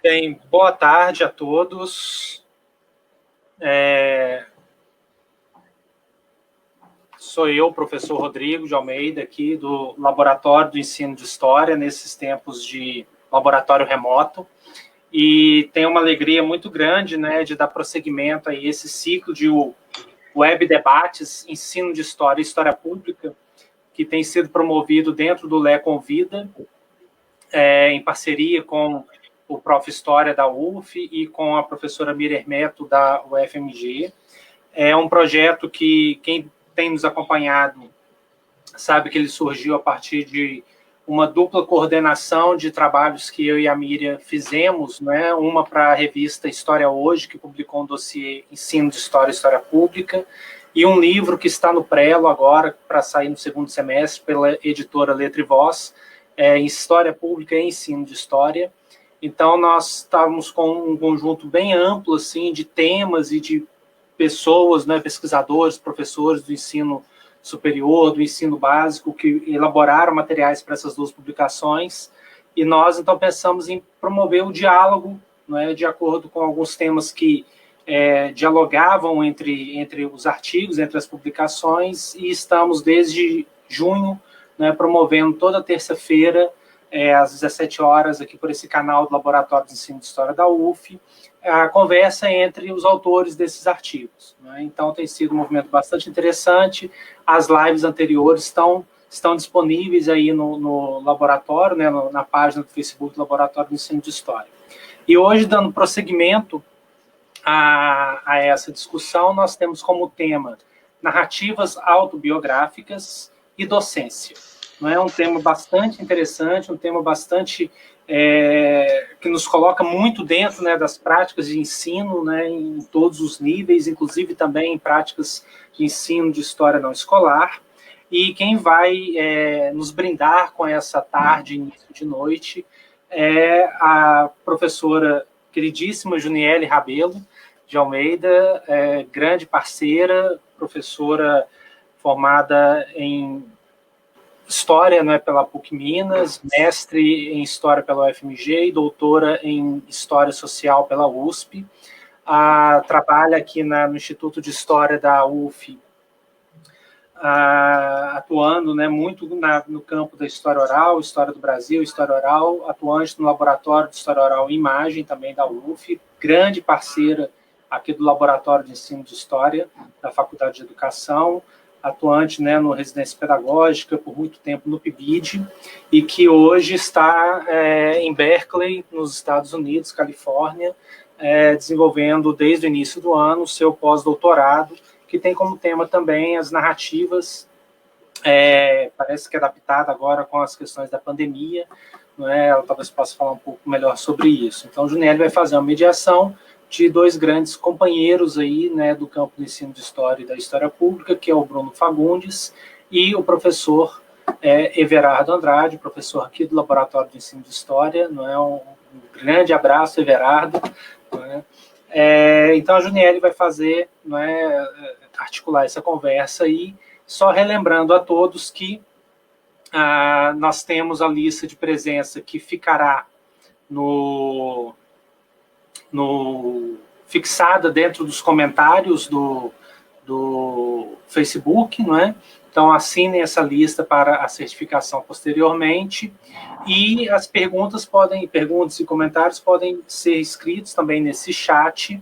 Bem, boa tarde a todos. Sou eu, professor Rodrigo de Almeida, aqui do Laboratório do Ensino de História, nesses tempos de laboratório remoto. E tenho uma alegria muito grande, né, de dar prosseguimento a esse ciclo de web debates, ensino de história e história pública, que tem sido promovido dentro do Lé Convida, em parceria com o Prof. História da UF e com a professora Mira Hermeto da UFMG. É um projeto que quem tem nos acompanhado sabe que ele surgiu a partir de uma dupla coordenação de trabalhos que eu e a Miriam fizemos, né? Uma para a revista História Hoje, que publicou um dossiê Ensino de História e História Pública, e um livro que está no prelo agora, para sair no segundo semestre, pela editora Letra e Voz, História Pública e Ensino de História. Então, nós estávamos com um conjunto bem amplo assim, de temas e de pessoas, né, pesquisadores, professores do ensino superior, do ensino básico, que elaboraram materiais para essas duas publicações, e nós, então, pensamos em promover o diálogo, né, de acordo com alguns temas que dialogavam entre os artigos, entre as publicações, e estamos, desde junho, né, promovendo toda terça-feira, às 17 horas, aqui por esse canal do Laboratório de Ensino de História da UF, a conversa entre os autores desses artigos, né? Então, tem sido um movimento bastante interessante. As lives anteriores estão disponíveis aí no laboratório, né, na página do Facebook do Laboratório de Ensino de História. E hoje, dando prosseguimento a essa discussão, nós temos como tema narrativas autobiográficas e docência. Não é um tema bastante interessante, um tema bastante que nos coloca muito dentro, né, das práticas de ensino, né, em todos os níveis, inclusive também em práticas de ensino de história não escolar. E quem vai nos brindar com essa tarde, início de noite, é a professora queridíssima Juniele Rabelo de Almeida, grande parceira, professora formada em História, né, pela PUC Minas, mestre em História pela UFMG e doutora em História Social pela USP. Trabalha aqui no Instituto de História da UF, atuando, né, muito no campo da história oral, história do Brasil, história oral, atuante no Laboratório de História Oral e Imagem, também da UF, grande parceira aqui do Laboratório de Ensino de História da Faculdade de Educação, atuante, né, no Residência Pedagógica, por muito tempo no PIBID, e que hoje está em Berkeley, nos Estados Unidos, Califórnia, desenvolvendo desde o início do ano o seu pós-doutorado, que tem como tema também as narrativas, parece que é adaptada agora com as questões da pandemia, não é? Ela talvez possa falar um pouco melhor sobre isso. Então, Juniele vai fazer uma mediação de dois grandes companheiros aí, né, do campo do ensino de história e da história pública, que é o Bruno Fagundes e o professor Everardo Andrade, professor aqui do Laboratório de Ensino de História. Não é? Um grande abraço, Everardo. Não é? Então, a Juniele vai fazer, não é, articular essa conversa aí, só relembrando a todos que nós temos a lista de presença que ficará fixada dentro dos comentários do Facebook, não é? Então, assinem essa lista para a certificação posteriormente, e as perguntas e comentários podem ser escritos também nesse chat,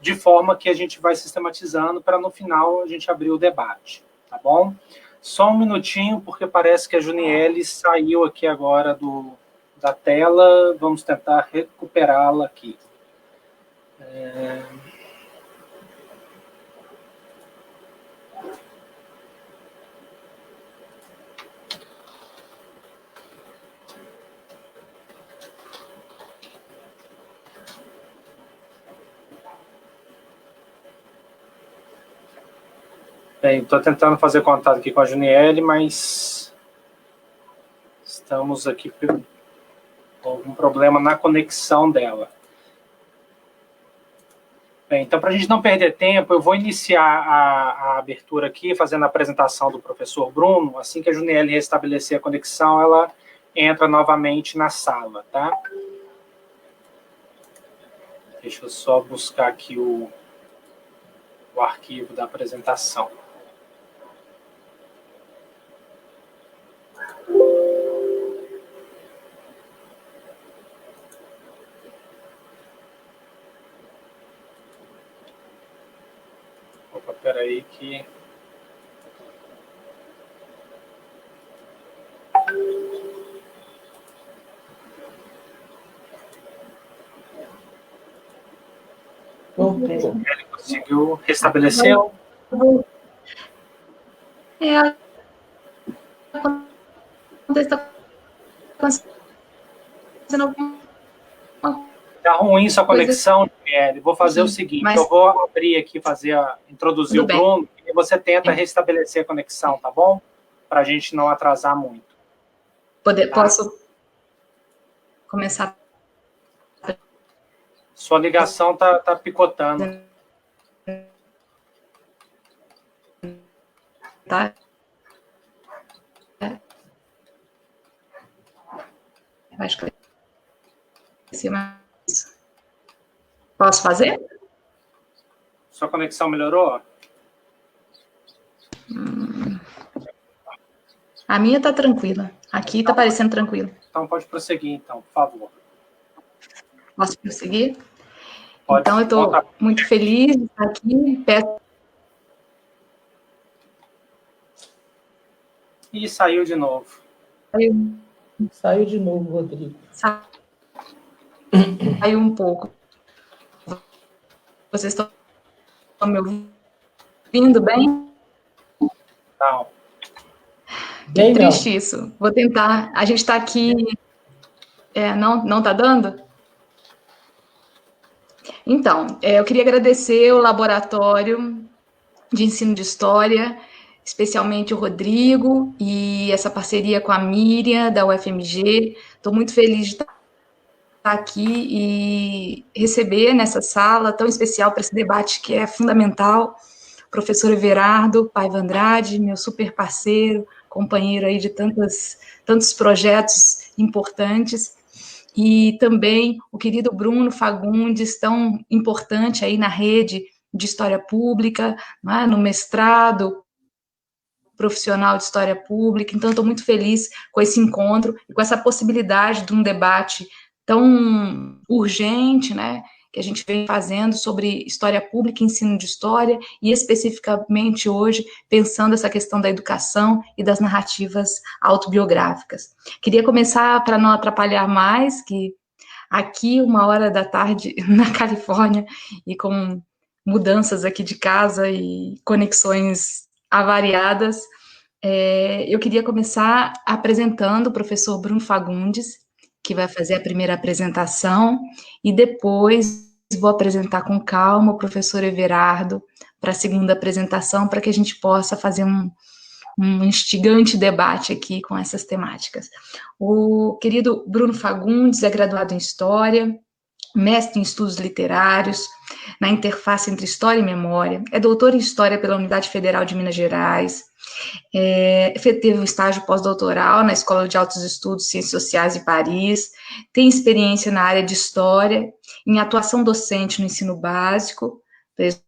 de forma que a gente vai sistematizando para, no final, a gente abrir o debate, tá bom? Só um minutinho, porque parece que a Juniele saiu aqui agora da tela, vamos tentar recuperá-la aqui. Bem, estou tentando fazer contato aqui com a Juniele, mas estamos aqui com algum problema na conexão dela. Bem, então, para a gente não perder tempo, eu vou iniciar a abertura aqui, fazendo a apresentação do professor Bruno. Assim que a Juniele restabelecer a conexão, ela entra novamente na sala, tá? Deixa eu só buscar aqui o arquivo da apresentação. Opa, peraí que... Ele conseguiu restabelecer? Tá ruim sua conexão, Miele. Vou fazer o seguinte, eu vou abrir aqui, introduzir o Bruno, e você tenta restabelecer a conexão, tá bom? Para a gente não atrasar muito. Posso começar? Sua ligação tá picotando. Tá? Acho que posso fazer? Sua conexão melhorou? A minha tá tranquila. Aqui tá parecendo tranquilo. Então pode prosseguir, então, por favor. Posso prosseguir? Pode. Então, eu estou muito feliz de estar aqui. E saiu de novo. Saiu de novo, Rodrigo. Saiu um pouco. Vocês estão me ouvindo bem? Não. Que triste isso. Vou tentar. A gente está aqui... não está dando? Então, eu queria agradecer o Laboratório de Ensino de História, especialmente o Rodrigo, e essa parceria com a Miriam, da UFMG. Estou muito feliz de estar aqui e receber nessa sala tão especial para esse debate que é fundamental, o professor Everardo Paiva Andrade, meu super parceiro, companheiro aí de tantos projetos importantes, e também o querido Bruno Fagundes, tão importante aí na rede de História Pública, no mestrado profissional de História Pública. Então, estou muito feliz com esse encontro e com essa possibilidade de um debate tão urgente, né, que a gente vem fazendo sobre História Pública e ensino de História, e especificamente hoje, pensando essa questão da educação e das narrativas autobiográficas. Queria começar, para não atrapalhar mais, que aqui, 1h na Califórnia, e com mudanças aqui de casa e conexões avariadas, eu queria começar apresentando o professor Bruno Fagundes, que vai fazer a primeira apresentação, e depois vou apresentar com calma o professor Everardo para a segunda apresentação, para que a gente possa fazer um instigante debate aqui com essas temáticas. O querido Bruno Fagundes é graduado em História, mestre em Estudos Literários, na interface entre História e Memória, é doutor em História pela Universidade Federal de Minas Gerais, teve um estágio pós-doutoral na Escola de Altos Estudos Ciências Sociais de Paris, tem experiência na área de História, em atuação docente no ensino básico, desde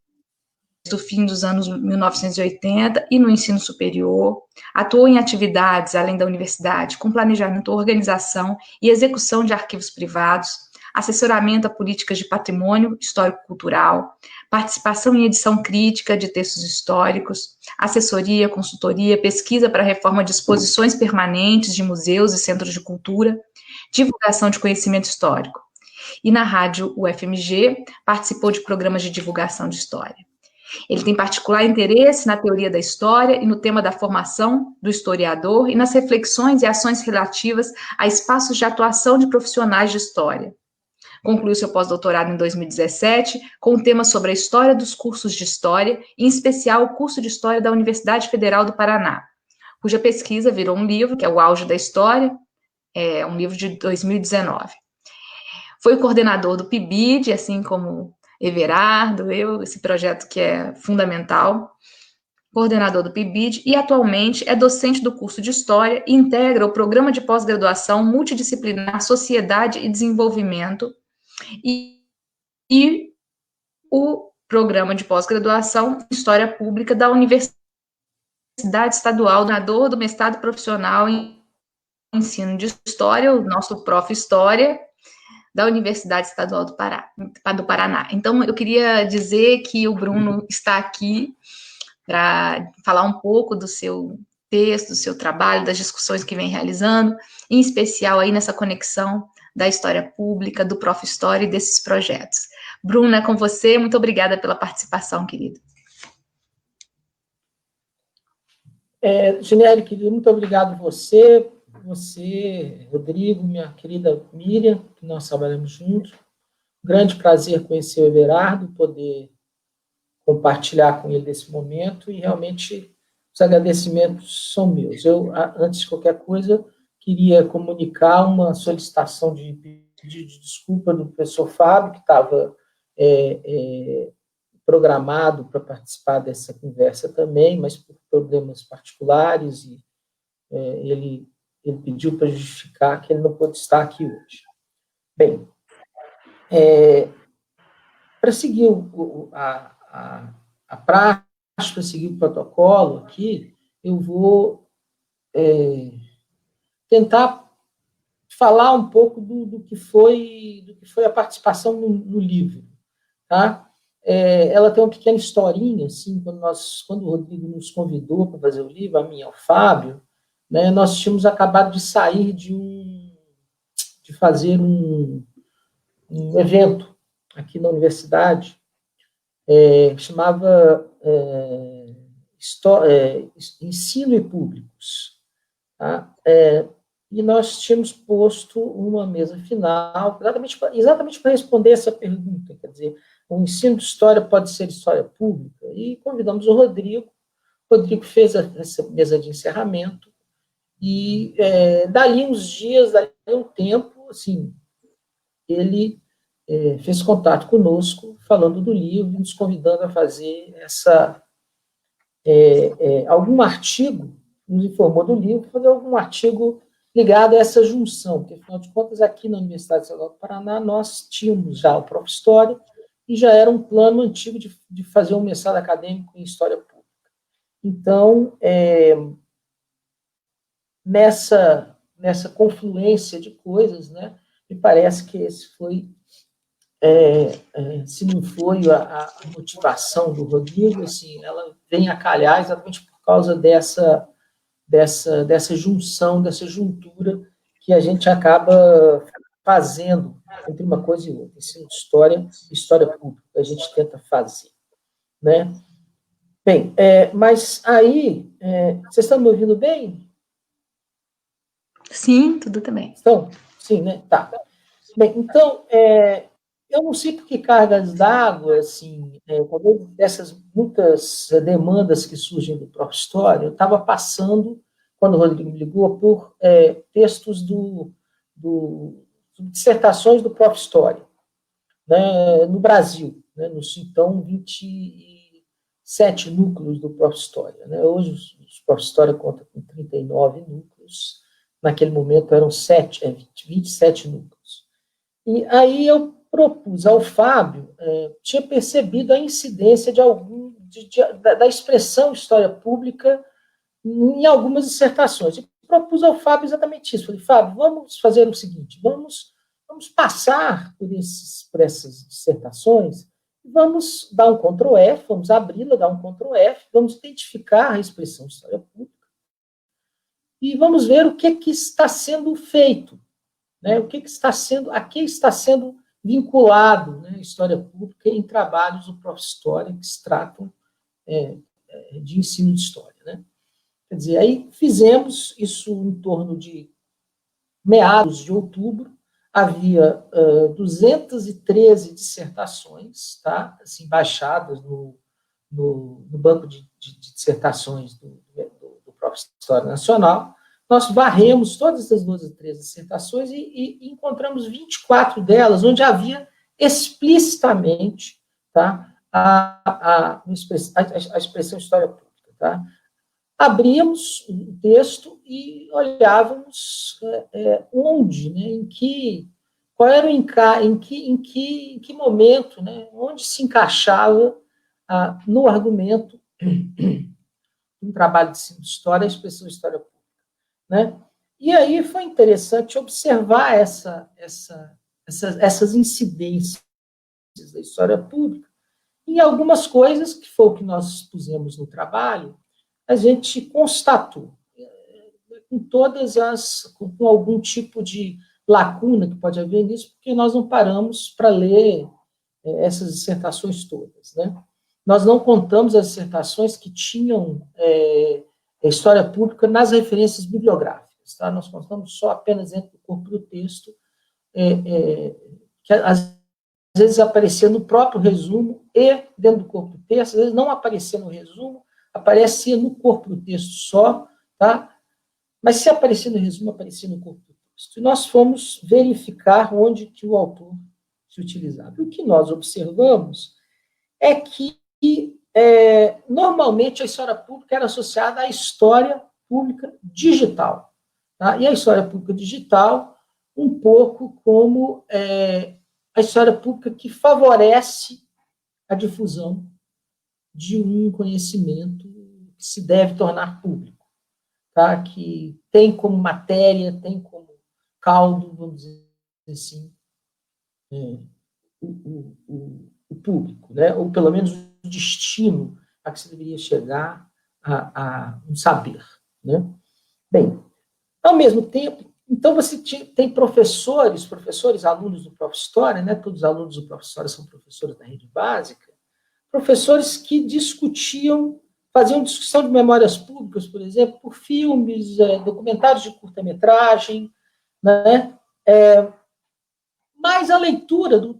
o fim dos anos 1980, e no ensino superior, atuou em atividades, além da universidade, com planejamento, organização e execução de arquivos privados, assessoramento a políticas de patrimônio histórico-cultural, participação em edição crítica de textos históricos, assessoria, consultoria, pesquisa para a reforma de exposições permanentes de museus e centros de cultura, divulgação de conhecimento histórico. E na rádio UFMG, participou de programas de divulgação de história. Ele tem particular interesse na teoria da história e no tema da formação do historiador e nas reflexões e ações relativas a espaços de atuação de profissionais de história. Concluiu seu pós-doutorado em 2017 com o tema sobre a história dos cursos de história, em especial o curso de história da Universidade Federal do Paraná, cuja pesquisa virou um livro, que é O Auge da História, um livro de 2019. Foi o coordenador do PIBID, assim como Everardo, esse projeto que é fundamental, coordenador do PIBID, e atualmente é docente do curso de História e integra o programa de pós-graduação multidisciplinar Sociedade e Desenvolvimento, e e o programa de pós-graduação em História Pública da Universidade Estadual do mestrado profissional em Ensino de História, o nosso Prof. História, da Universidade Estadual do Paraná. Então, eu queria dizer que o Bruno está aqui para falar um pouco do seu texto, do seu trabalho, das discussões que vem realizando, em especial aí nessa conexão da história pública, do Prof. História e desses projetos. Bruno, é com você. Muito obrigada pela participação, querido. Ginele, querido, muito obrigado você, Rodrigo, minha querida Miriam, que nós trabalhamos juntos. Grande prazer conhecer o Everardo, poder compartilhar com ele desse momento, e realmente os agradecimentos são meus. Eu, antes de qualquer coisa, queria comunicar uma solicitação de pedido de desculpa do professor Fábio, que estava programado para participar dessa conversa também, mas por problemas particulares, e ele pediu para justificar que ele não pôde estar aqui hoje. Bem, para seguir a prática, para seguir o protocolo aqui, eu vou tentar falar um pouco do que foi a participação no livro, tá? Ela tem uma pequena historinha, assim, quando o Rodrigo nos convidou para fazer o livro, a mim e ao Fábio, né, nós tínhamos acabado de sair de fazer um evento aqui na universidade, chamava Ensino e Públicos, tá? E nós tínhamos posto uma mesa final, exatamente para responder essa pergunta, quer dizer, o ensino de história pode ser história pública? E convidamos o Rodrigo fez essa mesa de encerramento, e dali uns dias, dali um tempo, assim, ele fez contato conosco, falando do livro, nos convidando a fazer algum artigo, nos informou do livro, fazer algum artigo ligado a essa junção, porque, afinal de contas, aqui na Universidade Estadual do Paraná, nós tínhamos já o Prof. História, e já era um plano antigo de fazer um mestrado acadêmico em História Pública. Então, nessa confluência de coisas, né, me parece que esse foi, se não foi a motivação do Rodrigo, assim, ela vem a calhar exatamente por causa dessa junção, dessa juntura que a gente acaba fazendo entre uma coisa e outra, ensino de história e história pública, a gente tenta fazer, né? Bem, mas aí, vocês estão me ouvindo bem? Sim, tudo também. Estão? Sim, né? Tá. Bem, então, eu não sei por que cargas d'água, assim, dessas muitas demandas que surgem do Prof. História, eu estava passando, quando o Rodrigo me ligou, por textos dissertações do Prof. História, né, no Brasil, né, nos, então, 27 núcleos do Prof. História. Né? Hoje, os Prof. História contam com 39 núcleos, naquele momento eram 27 núcleos. E aí eu propus ao Fábio, tinha percebido a incidência da expressão história pública em algumas dissertações. E propus ao Fábio exatamente isso. Falei, Fábio, vamos fazer o seguinte, vamos passar por essas dissertações, vamos dar um Ctrl F, vamos abri-la, dar um Ctrl F, vamos identificar a expressão história pública e vamos ver o que está sendo feito, né? A que está sendo vinculado, né, história pública em trabalhos do Prof. História que se tratam de ensino de história, né? Quer dizer, aí fizemos isso em torno de meados de outubro, havia 213 dissertações, tá? Assim, baixadas no banco de dissertações do Prof. História Nacional. Nós varremos todas as 13 dissertações e encontramos 24 delas, onde havia explicitamente, tá, a expressão história pública. Tá? Abríamos o texto e olhávamos onde, né, qual era em que momento, né, onde se encaixava no argumento um trabalho de ensino de história, a expressão história pública, né? E aí foi interessante observar essas incidências da história pública e algumas coisas, que foi o que nós pusemos no trabalho, a gente constatou, com algum tipo de lacuna que pode haver nisso, porque nós não paramos para ler essas dissertações todas, né? Nós não contamos as dissertações que tinham história pública nas referências bibliográficas, tá? Nós contamos só apenas dentro do corpo do texto, que às vezes aparecia no próprio resumo e dentro do corpo do texto, às vezes não aparecia no resumo, aparecia no corpo do texto só, tá? Mas se aparecia no resumo, aparecia no corpo do texto. E nós fomos verificar onde que o autor se utilizava. E o que nós observamos é que normalmente a história pública era associada à história pública digital. Tá? E a história pública digital, um pouco como a história pública que favorece a difusão de um conhecimento que se deve tornar público, tá? Que tem como matéria, tem como caldo, vamos dizer assim, o público, né? Ou pelo menos o destino a que se deveria chegar a um saber, né? Bem, ao mesmo tempo, então você tem professores, alunos do Prof. História, né? Todos os alunos do Prof. História são professores da rede básica, professores que faziam discussão de memórias públicas, por exemplo, por filmes, documentários de curta-metragem, né? Mas a leitura do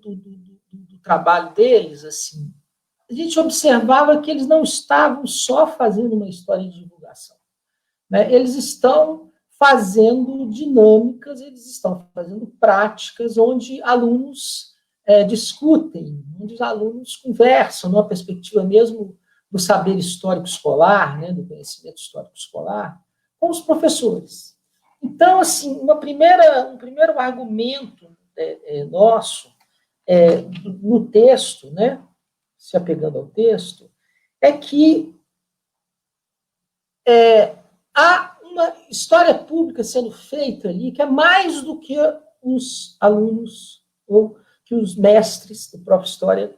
trabalho deles, assim, a gente observava que eles não estavam só fazendo uma história de divulgação, né? Eles estão fazendo dinâmicas, eles estão fazendo práticas onde alunos discutem, onde os alunos conversam, numa perspectiva mesmo do saber histórico escolar, né, do conhecimento histórico escolar, com os professores. Então, assim, um primeiro argumento nosso no texto, né, se apegando ao texto, é que há uma história pública sendo feita ali que é mais do que os alunos ou que os mestres do Prof. História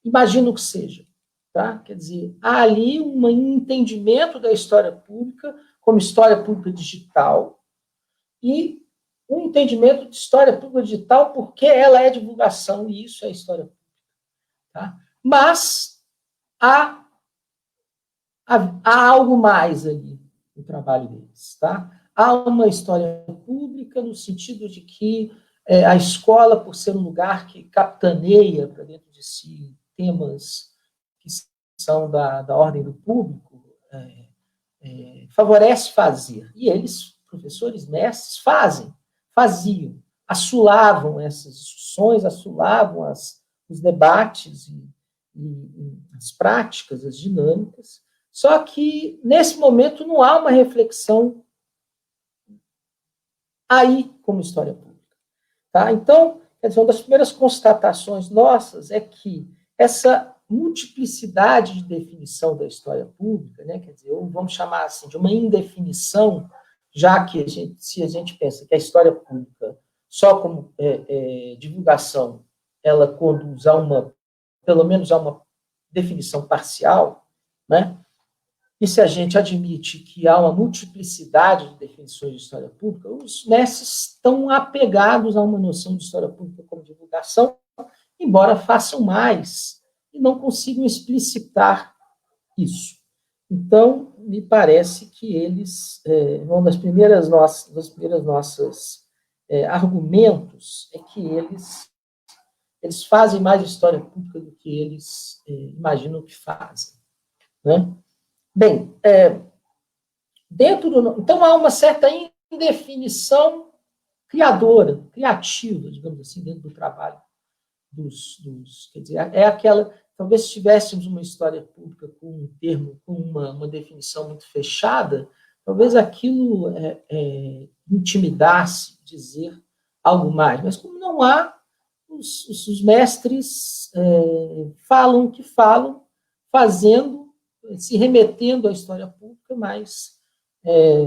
imaginam que seja. Tá? Quer dizer, há ali um entendimento da história pública como história pública digital e um entendimento de história pública digital porque ela é divulgação e isso é história pública. Tá? Mas há algo mais ali no trabalho deles. Tá? Há uma história pública no sentido de que a escola, por ser um lugar que capitaneia para dentro de si temas que são da ordem do público, favorece fazer. E eles, professores, mestres, faziam, assulavam essas discussões, assulavam os debates e as práticas, as dinâmicas. Só que, nesse momento, não há uma reflexão aí como história pública. Tá? Então, quer dizer, uma das primeiras constatações nossas é que essa multiplicidade de definição da história pública, né, quer dizer, ou vamos chamar assim, de uma indefinição, já que se a gente pensa que a história pública, só como divulgação, ela conduz pelo menos a uma definição parcial, né? E se a gente admite que há uma multiplicidade de definições de história pública, os mestres estão apegados a uma noção de história pública como divulgação, embora façam mais e não consigam explicitar isso. Então, me parece que eles, um dos primeiros nossos argumentos é que eles fazem mais história pública do que eles imaginam que fazem, né? Bem, então há uma certa indefinição criativa, digamos assim, dentro do trabalho quer dizer, talvez se tivéssemos uma história pública com um termo, com uma definição muito fechada, talvez aquilo intimidasse dizer algo mais, mas como não há, os mestres falam o que falam, fazendo, se remetendo à história pública, mas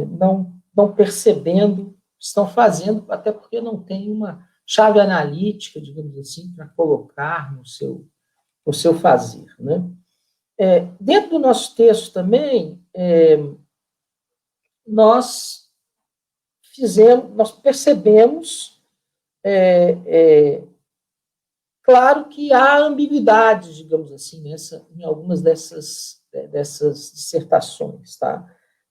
não percebendo o que estão fazendo, até porque não tem uma chave analítica, digamos assim, para colocar no seu fazer, né? Dentro do nosso texto também, nós percebemos, claro que há ambiguidade, digamos assim, em algumas dessas dissertações, tá?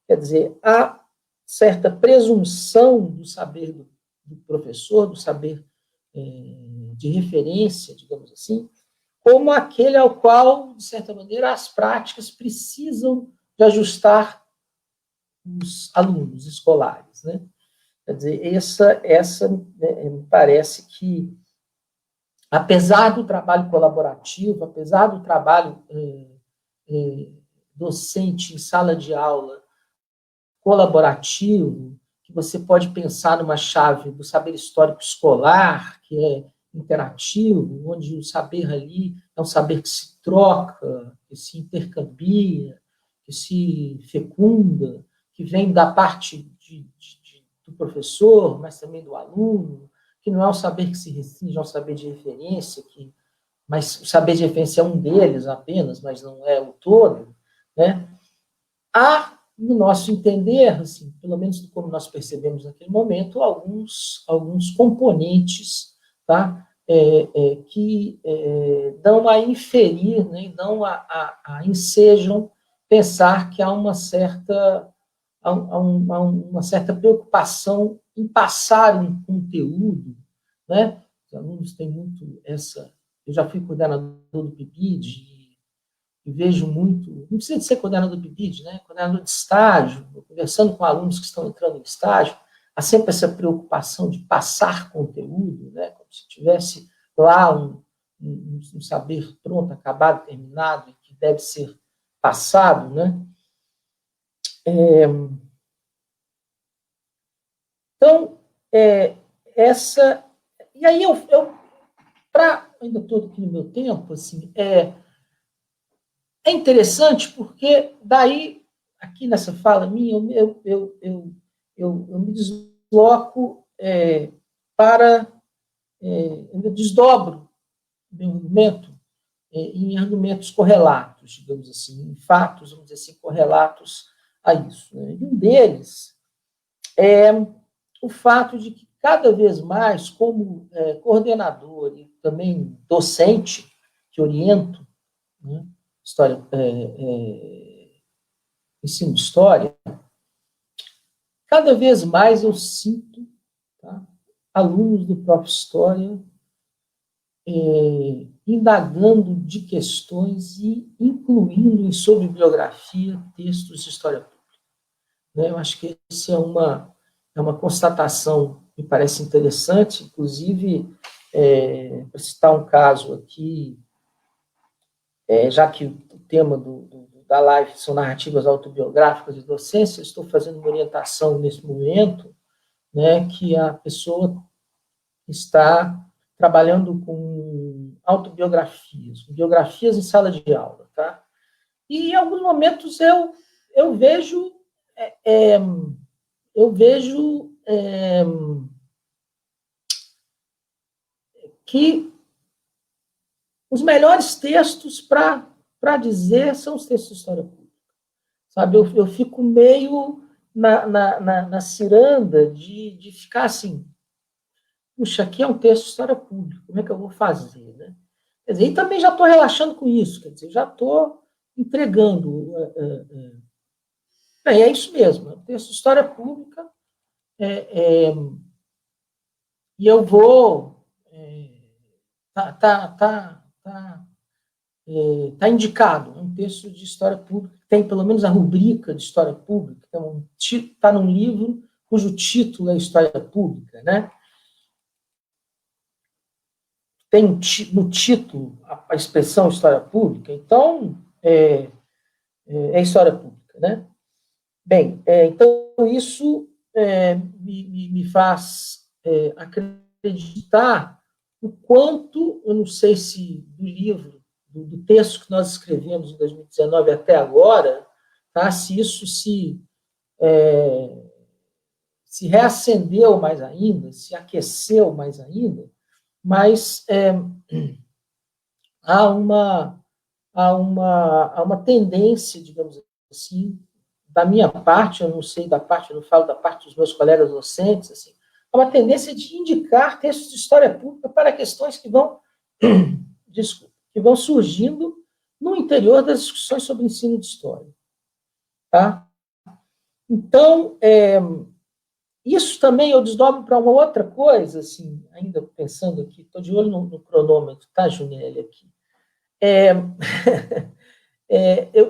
Quer dizer, há certa presunção do saber do professor, do saber de referência, digamos assim, como aquele ao qual, de certa maneira, as práticas precisam de ajustar os alunos escolares, né? Quer dizer, essa me parece que, apesar do trabalho colaborativo, apesar do trabalho docente em sala de aula colaborativo, que você pode pensar numa chave do saber histórico escolar, que é interativo, onde o saber ali é um saber que se troca, que se intercambia, que se fecunda, que vem da parte do professor, mas também do aluno, que não é um saber que se restringe a um saber de referência, mas o saber de referência é um deles apenas, mas não é o todo, né? Há, no nosso entender, assim, pelo menos como nós percebemos naquele momento, alguns componentes, tá? Que dão a inferir, né? Dão a ensejam pensar que há uma certa preocupação em passar um conteúdo, né? Os alunos têm muito essa... Eu já fui coordenador do PIBID e vejo muito... Não precisa de ser coordenador do PIBID, né? Coordenador de estágio, conversando com alunos que estão entrando em estágio, há sempre essa preocupação de passar conteúdo, né? Como se tivesse lá um saber pronto, acabado, terminado, e que deve ser passado, né? Então, essa... E aí, ainda estou aqui no meu tempo, assim, é interessante porque daí, aqui nessa fala minha, eu me desloco eu desdobro meu argumento em argumentos correlatos, digamos assim, em fatos, vamos dizer assim, correlatos a isso, né? E um deles é o fato de que, cada vez mais, como coordenador e também docente, que oriento, né, ensino de história, cada vez mais eu sinto, tá, alunos do próprio História indagando de questões e incluindo em sua bibliografia textos de história pública. Eu acho que essa é uma constatação que me parece interessante, inclusive, para citar um caso aqui, já que o tema da live são narrativas autobiográficas de docência, estou fazendo uma orientação nesse momento, né, que a pessoa está trabalhando com autobiografias, com biografias em sala de aula, tá? E em alguns momentos eu vejo que os melhores textos para dizer são os textos de história pública. Sabe, eu fico meio na ciranda de ficar assim, puxa, aqui é um texto de história pública, como é que eu vou fazer, né? Quer dizer, e também já estou relaxando com isso, quer dizer, já estou entregando. É isso mesmo, é um texto de história pública, e eu vou... Está indicado, é um texto de história pública, tem pelo menos a rubrica de história pública, está num livro cujo título é História Pública, né? Tem no título a expressão história pública, então é história pública, né? Bem, então isso me faz acreditar o quanto, eu não sei se do livro, do texto que nós escrevemos em 2019 até agora, tá, se isso se reacendeu mais ainda, se aqueceu mais ainda, mas há uma tendência, digamos assim, da minha parte, eu não sei da parte, eu não falo da parte dos meus colegas docentes, assim, há uma tendência de indicar textos de história pública para questões que vão, desculpa, que vão surgindo no interior das discussões sobre ensino de história. Tá? Então, isso também eu desdobro para uma outra coisa, assim, ainda pensando aqui, estou de olho no cronômetro, tá, Junelli, aqui.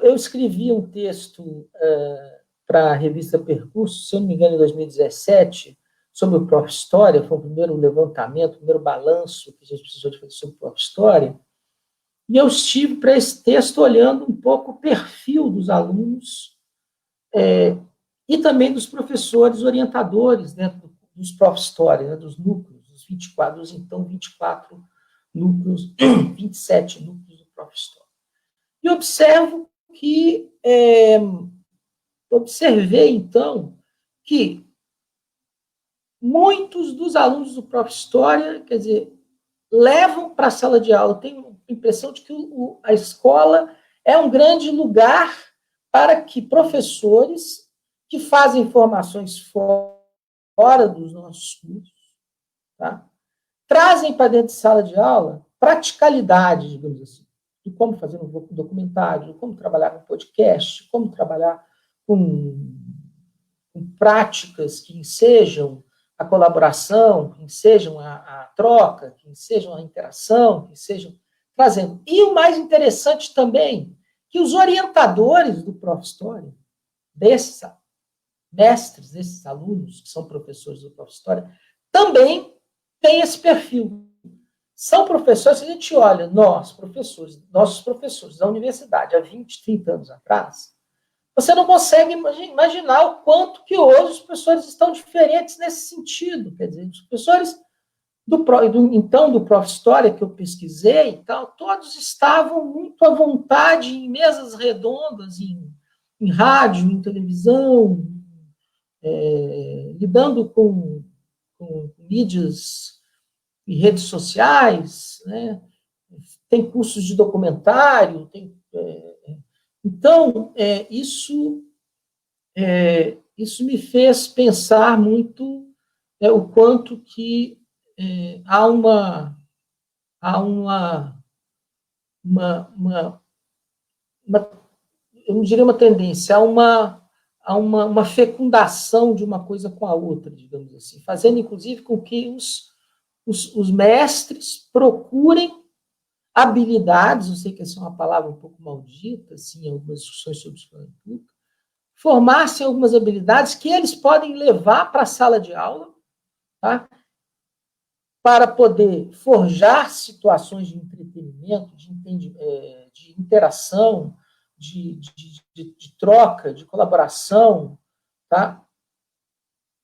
Eu escrevi um texto para a revista Percurso, se eu não me engano, em 2017, sobre o Prof. História, foi o primeiro levantamento, o primeiro balanço que a gente precisou de fazer sobre o Prof. História, e eu estive para esse texto olhando um pouco o perfil dos alunos e também dos professores orientadores dentro dos Prof. História, né, dos núcleos, dos 24 núcleos, 27 núcleos do Prof. História. E observei, então, que muitos dos alunos do Prof. História, quer dizer, levam para a sala de aula, tenho a impressão de que a escola é um grande lugar para que professores que fazem formações fora dos nossos cursos, tá, trazem para dentro de sala de aula praticalidade, digamos assim, de como fazer um documentário, de como trabalhar com podcast, como trabalhar com práticas que ensejam a colaboração, que ensejam a troca, que ensejam a interação, que ensejam trazendo. E o mais interessante também, que os orientadores do Prof. História, desses mestres, desses alunos que são professores do Prof. História, também têm esse perfil. São professores, se a gente olha, nossos professores da universidade, há 20, 30 anos atrás, você não consegue imaginar o quanto que hoje os professores estão diferentes nesse sentido. Quer dizer, os professores do Prof. História, que eu pesquisei, e tal, todos estavam muito à vontade em mesas redondas, em rádio, em televisão, lidando com mídias e redes sociais, né? Tem cursos de documentário, então, isso me fez pensar muito o quanto que há eu não diria uma tendência, há uma fecundação de uma coisa com a outra, digamos assim, fazendo, inclusive, com que os mestres procurem habilidades, eu sei que essa é uma palavra um pouco maldita, assim, em algumas discussões sobre escola pública, formar-se em algumas habilidades que eles podem levar para a sala de aula, tá? Para poder forjar situações de entretenimento, de interação, de troca, de colaboração, tá?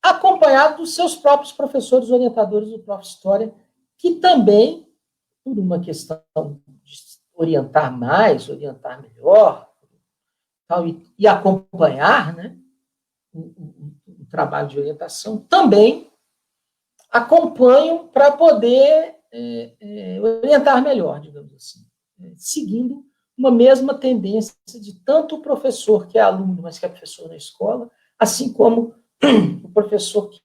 Acompanhado dos seus próprios professores orientadores do Prof. História, que também, por uma questão de orientar mais, orientar melhor, tal, e acompanhar, né, o trabalho de orientação, também acompanham para poder orientar melhor, digamos assim, seguindo uma mesma tendência de tanto o professor que é aluno, mas que é professor na escola, assim como o professor que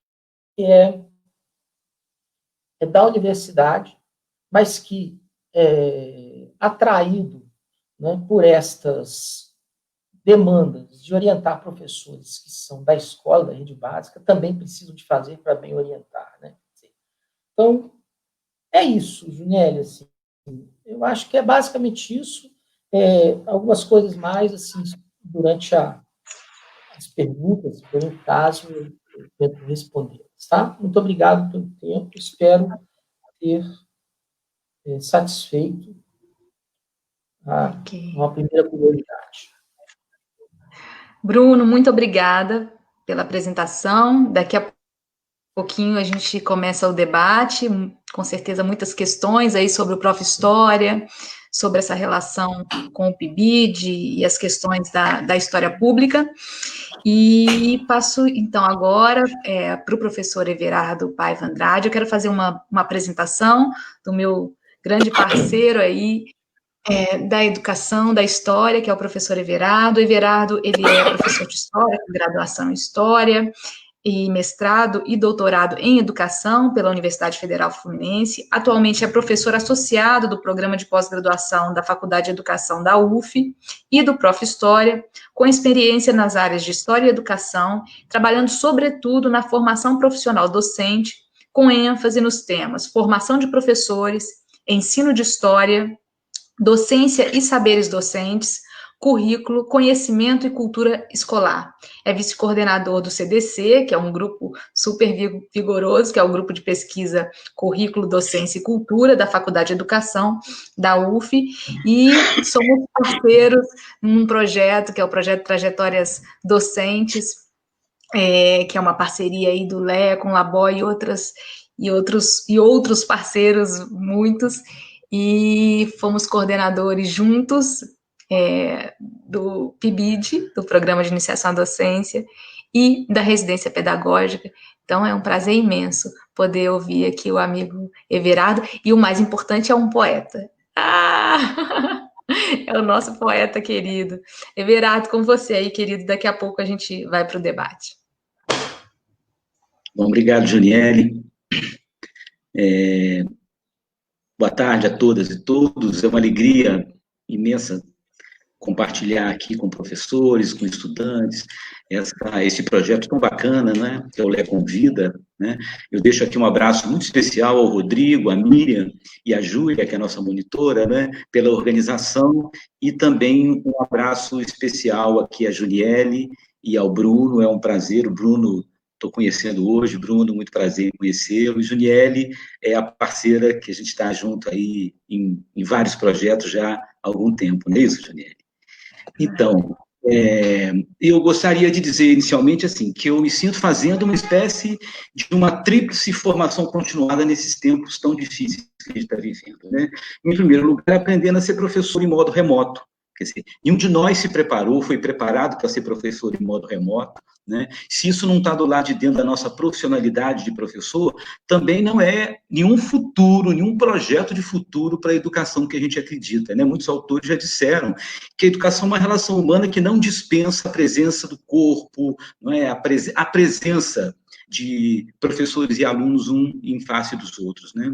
é da universidade, mas que atraído, né, por estas demandas de orientar professores que são da escola, da rede básica, também precisam de fazer para bem orientar, né? Então, é isso, Junelli, assim, eu acho que é basicamente isso, algumas coisas mais, assim, durante as perguntas, se for um caso, eu tento responder, tá? Muito obrigado pelo tempo, espero ter satisfeito uma primeira curiosidade. Bruno, muito obrigada pela apresentação. Daqui a pouquinho a gente começa o debate, com certeza muitas questões aí sobre o Prof. História, sobre essa relação com o PIBID e as questões da história pública. E passo, então, agora para o professor Everardo Paiva Andrade. Eu quero fazer uma apresentação do meu grande parceiro aí, da educação, da história, que é o professor Everardo. O Everardo, ele é professor de História, com graduação em História, e mestrado e doutorado em Educação pela Universidade Federal Fluminense. Atualmente é professor associado do Programa de Pós-Graduação da Faculdade de Educação da UF e do Prof. História, com experiência nas áreas de História e Educação, trabalhando sobretudo na formação profissional docente, com ênfase nos temas formação de professores, ensino de História, docência e saberes docentes, currículo, conhecimento e cultura escolar. É vice-coordenador do CDC, que é um grupo super vigoroso, que é o grupo de pesquisa Currículo, Docência e Cultura da Faculdade de Educação da UF, e somos parceiros num projeto, que é o projeto Trajetórias Docentes, que é uma parceria aí do LEA com o Labó e outros parceiros, muitos, e fomos coordenadores juntos do PIBID, do Programa de Iniciação à Docência, e da Residência Pedagógica. Então, é um prazer imenso poder ouvir aqui o amigo Everardo, e o mais importante, é um poeta. É o nosso poeta querido. Everardo, com você aí, querido, daqui a pouco a gente vai para o debate. Bom, obrigado, Janiele. Boa tarde a todas e todos. É uma alegria imensa compartilhar aqui com professores, com estudantes, esse projeto tão bacana, né, que é o LEA Convida, né. Eu deixo aqui um abraço muito especial ao Rodrigo, à Miriam e à Júlia, que é a nossa monitora, né, pela organização, e também um abraço especial aqui à Juniele e ao Bruno. É um prazer, o Bruno estou conhecendo hoje. Bruno, muito prazer em conhecê-lo. E Juniele é a parceira que a gente está junto aí em vários projetos já há algum tempo, não é isso, Juniele? Então, eu gostaria de dizer inicialmente assim, que eu me sinto fazendo uma espécie de uma tríplice formação continuada nesses tempos tão difíceis que a gente está vivendo, né? Em primeiro lugar, aprendendo a ser professor em modo remoto. Quer dizer, nenhum de nós se preparou, foi preparado para ser professor em modo remoto, né? Se isso não está do lado de dentro da nossa profissionalidade de professor, também não é nenhum futuro, nenhum projeto de futuro para a educação que a gente acredita, né? Muitos autores já disseram que a educação é uma relação humana que não dispensa a presença do corpo, não é? A presença de professores e alunos um em face dos outros, né?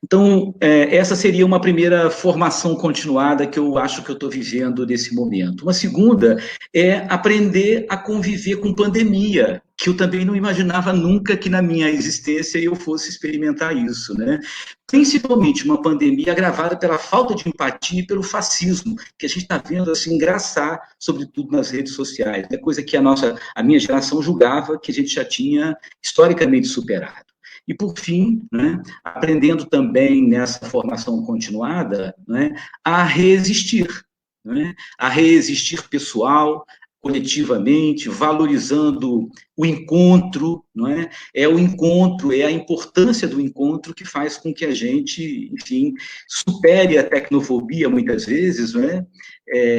Então, essa seria uma primeira formação continuada que eu acho que eu estou vivendo nesse momento. Uma segunda é aprender a conviver com pandemia, que eu também não imaginava nunca que na minha existência eu fosse experimentar isso, né? Principalmente uma pandemia agravada pela falta de empatia e pelo fascismo, que a gente está vendo assim engraçar, sobretudo nas redes sociais, é coisa que a minha geração julgava que a gente já tinha historicamente superado. E, por fim, né, aprendendo também nessa formação continuada, né, a resistir, né, a resistir pessoal, coletivamente, valorizando o encontro, não é? É o encontro, é a importância do encontro que faz com que a gente, enfim, supere a tecnofobia, muitas vezes, não é?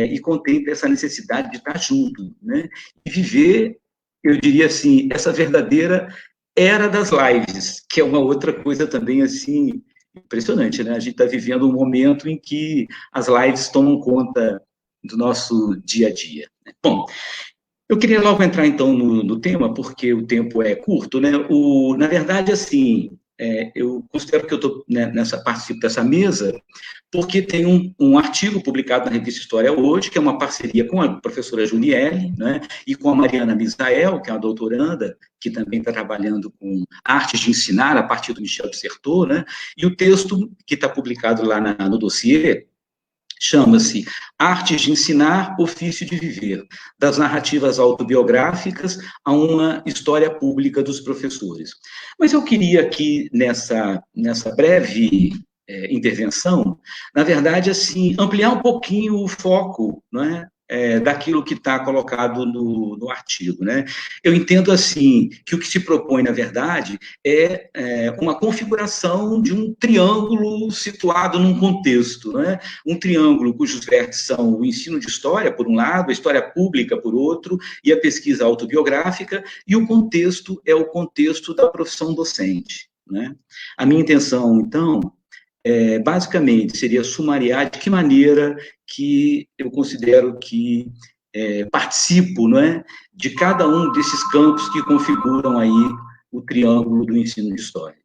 E contemple essa necessidade de estar junto, né? E viver, eu diria assim, essa verdadeira era das lives, que é uma outra coisa também, assim, impressionante, né? A gente está vivendo um momento em que as lives tomam conta do nosso dia a dia. Bom, eu queria logo entrar, então, no tema, porque o tempo é curto, né? Na verdade, assim, eu considero que eu estou participo dessa mesa porque tem um artigo publicado na revista História Hoje, que é uma parceria com a professora Juniele, né, e com a Mariana Misael, que é uma doutoranda, que também está trabalhando com artes de ensinar, a partir do Michel Dissertot, né, e o texto que está publicado lá no dossiê chama-se Artes de Ensinar, Ofício de Viver, das narrativas autobiográficas a uma história pública dos professores. Mas eu queria aqui, nessa breve intervenção, na verdade, assim, ampliar um pouquinho o foco, não é? daquilo que está colocado no artigo, né? Eu entendo, assim, que o que se propõe, na verdade, é uma configuração de um triângulo situado num contexto, né? Um triângulo cujos vértices são o ensino de história, por um lado, a história pública, por outro, e a pesquisa autobiográfica, e o contexto é o contexto da profissão docente, né? A minha intenção, então, basicamente, seria sumariar de que maneira que eu considero que participo, não é, de cada um desses campos que configuram aí o triângulo do ensino de história,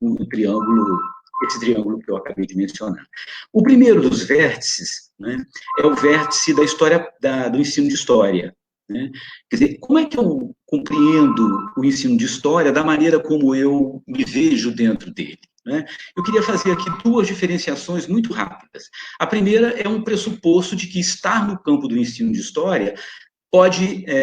esse triângulo que eu acabei de mencionar. O primeiro dos vértices, né, é o vértice da história, do ensino de história, né? Quer dizer, como é que eu compreendo o ensino de história da maneira como eu me vejo dentro dele, né? Eu queria fazer aqui duas diferenciações muito rápidas. A primeira é um pressuposto de que estar no campo do ensino de história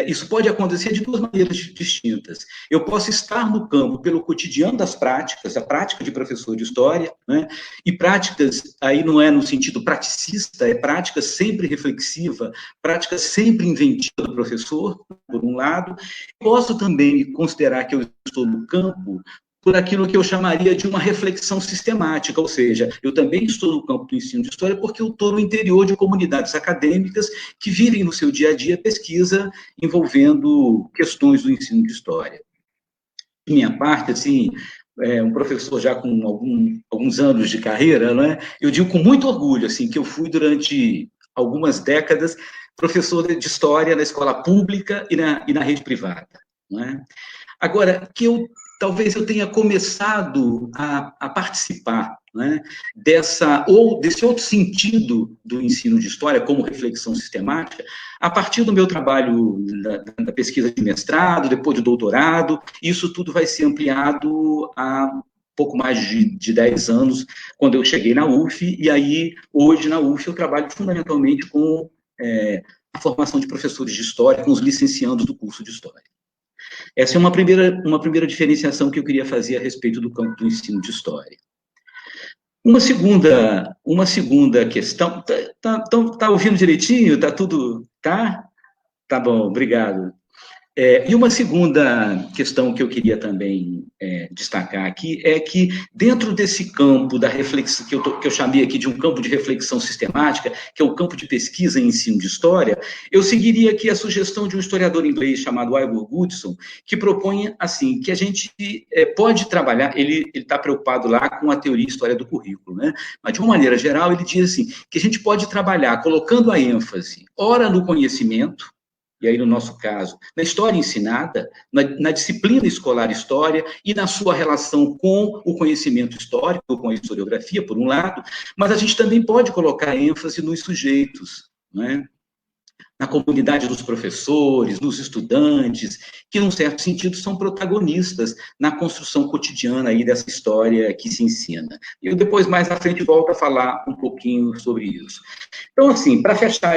isso pode acontecer de duas maneiras distintas. Eu posso estar no campo pelo cotidiano das práticas, a prática de professor de história, né? E práticas, aí não é no sentido praticista, é prática sempre reflexiva, prática sempre inventiva do professor, por um lado. Posso também considerar que eu estou no campo por aquilo que eu chamaria de uma reflexão sistemática, ou seja, eu também estou no campo do ensino de história porque eu estou no interior de comunidades acadêmicas que vivem no seu dia a dia pesquisa envolvendo questões do ensino de história. De minha parte, assim, um professor já com alguns anos de carreira, né, eu digo com muito orgulho, assim, que eu fui durante algumas décadas professor de história na escola pública e na rede privada, né? Agora, talvez eu tenha começado a participar, né, desse outro sentido do ensino de história como reflexão sistemática, a partir do meu trabalho da pesquisa de mestrado, depois de doutorado. Isso tudo vai ser ampliado há pouco mais de 10 anos, quando eu cheguei na UF, e aí, hoje, na UF, eu trabalho fundamentalmente com a formação de professores de história, com os licenciandos do curso de história. Essa é uma primeira diferenciação que eu queria fazer a respeito do campo do ensino de história. Uma segunda questão... Tá ouvindo direitinho? Tá tudo... Tá? Tá bom, obrigado. E uma segunda questão que eu queria também destacar aqui é que, dentro desse campo da reflexão, que eu chamei aqui de um campo de reflexão sistemática, que é o campo de pesquisa e ensino de história, eu seguiria aqui a sugestão de um historiador inglês chamado Ivor Goodson, que propõe, assim, que a gente pode trabalhar, ele está preocupado lá com a teoria e história do currículo, né? Mas, de uma maneira geral, ele diz assim, que a gente pode trabalhar colocando a ênfase, ora no conhecimento, e aí, no nosso caso, na história ensinada, na disciplina escolar história e na sua relação com o conhecimento histórico, com a historiografia, por um lado, mas a gente também pode colocar ênfase nos sujeitos, não é? Na comunidade dos professores, dos estudantes, que, num certo sentido, são protagonistas na construção cotidiana aí dessa história que se ensina. Eu depois, mais à frente, volto a falar um pouquinho sobre isso. Então, assim, para fechar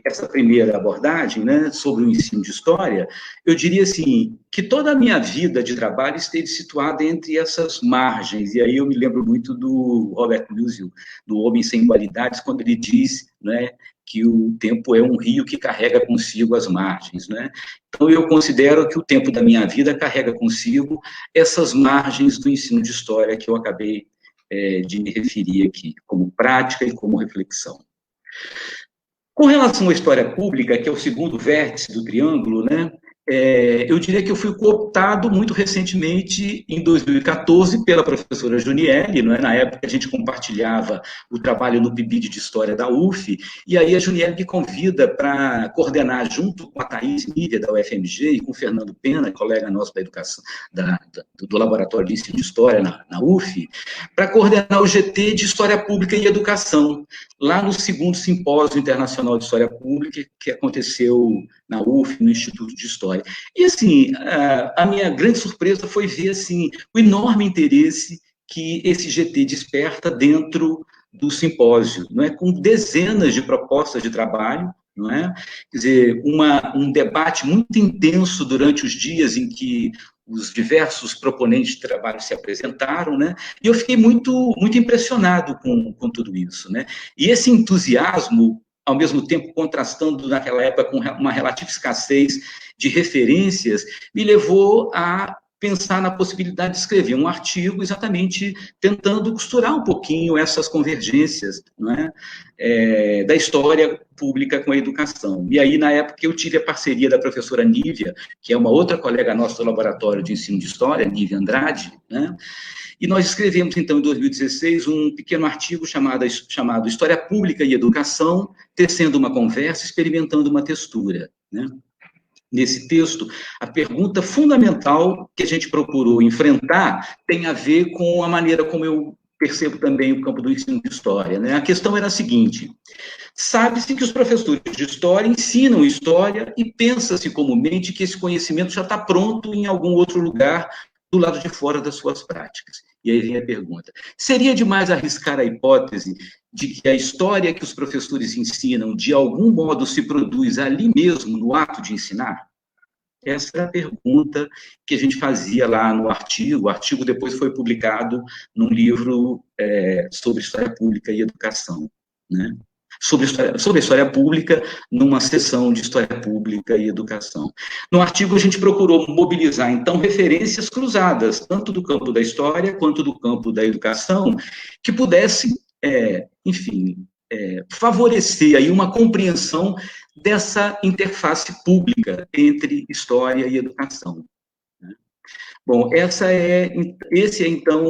essa primeira abordagem, né, sobre o ensino de história, eu diria, assim, que toda a minha vida de trabalho esteve situada entre essas margens, e aí eu me lembro muito do Robert Musil, do Homem Sem Qualidades, quando ele diz, né, que o tempo é um rio que carrega consigo as margens, né? Então, eu considero que o tempo da minha vida carrega consigo essas margens do ensino de história que eu acabei de me referir aqui, como prática e como reflexão. Com relação à história pública, que é o segundo vértice do triângulo, né? Eu diria que eu fui cooptado muito recentemente, em 2014, pela professora Juniele, não é? Na época a gente compartilhava o trabalho no PIBID de História da UF, e aí a Juniele me convida para coordenar, junto com a Thaís Mívia, da UFMG, e com o Fernando Pena, colega nosso da educação, do Laboratório de Ensino de História na UF, para coordenar o GT de História Pública e Educação, lá no segundo Simpósio Internacional de História Pública, que aconteceu na UF, no Instituto de História. E, assim, a minha grande surpresa foi ver, assim, o enorme interesse que esse GT desperta dentro do simpósio, não é? Com dezenas de propostas de trabalho, não é? Quer dizer, um debate muito intenso durante os dias em que os diversos proponentes de trabalho se apresentaram, né? E eu fiquei muito, muito impressionado com tudo isso, né? E esse entusiasmo ao mesmo tempo contrastando naquela época com uma relativa escassez de referências, me levou a pensar na possibilidade de escrever um artigo exatamente tentando costurar um pouquinho essas convergências, não é? Da história pública com a educação. E aí, na época, eu tive a parceria da professora Nívia, que é uma outra colega nossa do Laboratório de Ensino de História, Nívia Andrade, né? E nós escrevemos, então, em 2016, um pequeno artigo chamado História Pública e Educação, tecendo uma conversa, experimentando uma textura, né? Nesse texto, a pergunta fundamental que a gente procurou enfrentar tem a ver com a maneira como eu percebo também o campo do ensino de história, né? A questão era a seguinte: sabe-se que os professores de história ensinam história e pensa-se comumente que esse conhecimento já está pronto em algum outro lugar do lado de fora das suas práticas. E aí vem a pergunta: seria demais arriscar a hipótese de que a história que os professores ensinam, de algum modo, se produz ali mesmo, no ato de ensinar? Essa era a pergunta que a gente fazia lá no artigo. O artigo depois foi publicado num livro sobre história pública e educação, né? Sobre a história pública, numa seção de história pública e educação. No artigo, a gente procurou mobilizar, então, referências cruzadas, tanto do campo da história quanto do campo da educação, que pudessem, enfim, favorecer aí uma compreensão dessa interface pública entre história e educação. Bom, esse é, então,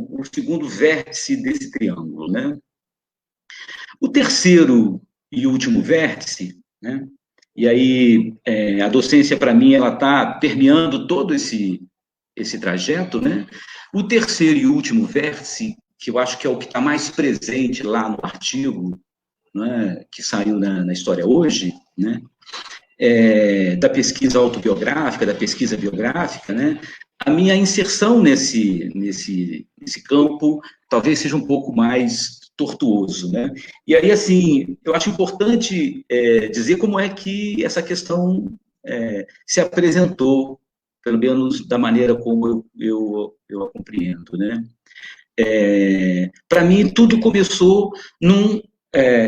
o segundo vértice desse triângulo, né? O terceiro e último vértice, né? E aí a docência, para mim, ela está permeando todo esse trajeto, né? O terceiro e último vértice, que eu acho que é o que está mais presente lá no artigo, né, que saiu na História Hoje, né? Da pesquisa autobiográfica, da pesquisa biográfica, né? A minha inserção nesse campo talvez seja um pouco mais tortuoso, né? E aí, assim, eu acho importante dizer como é que essa questão se apresentou, pelo menos da maneira como eu a compreendo, né? Para mim, tudo começou num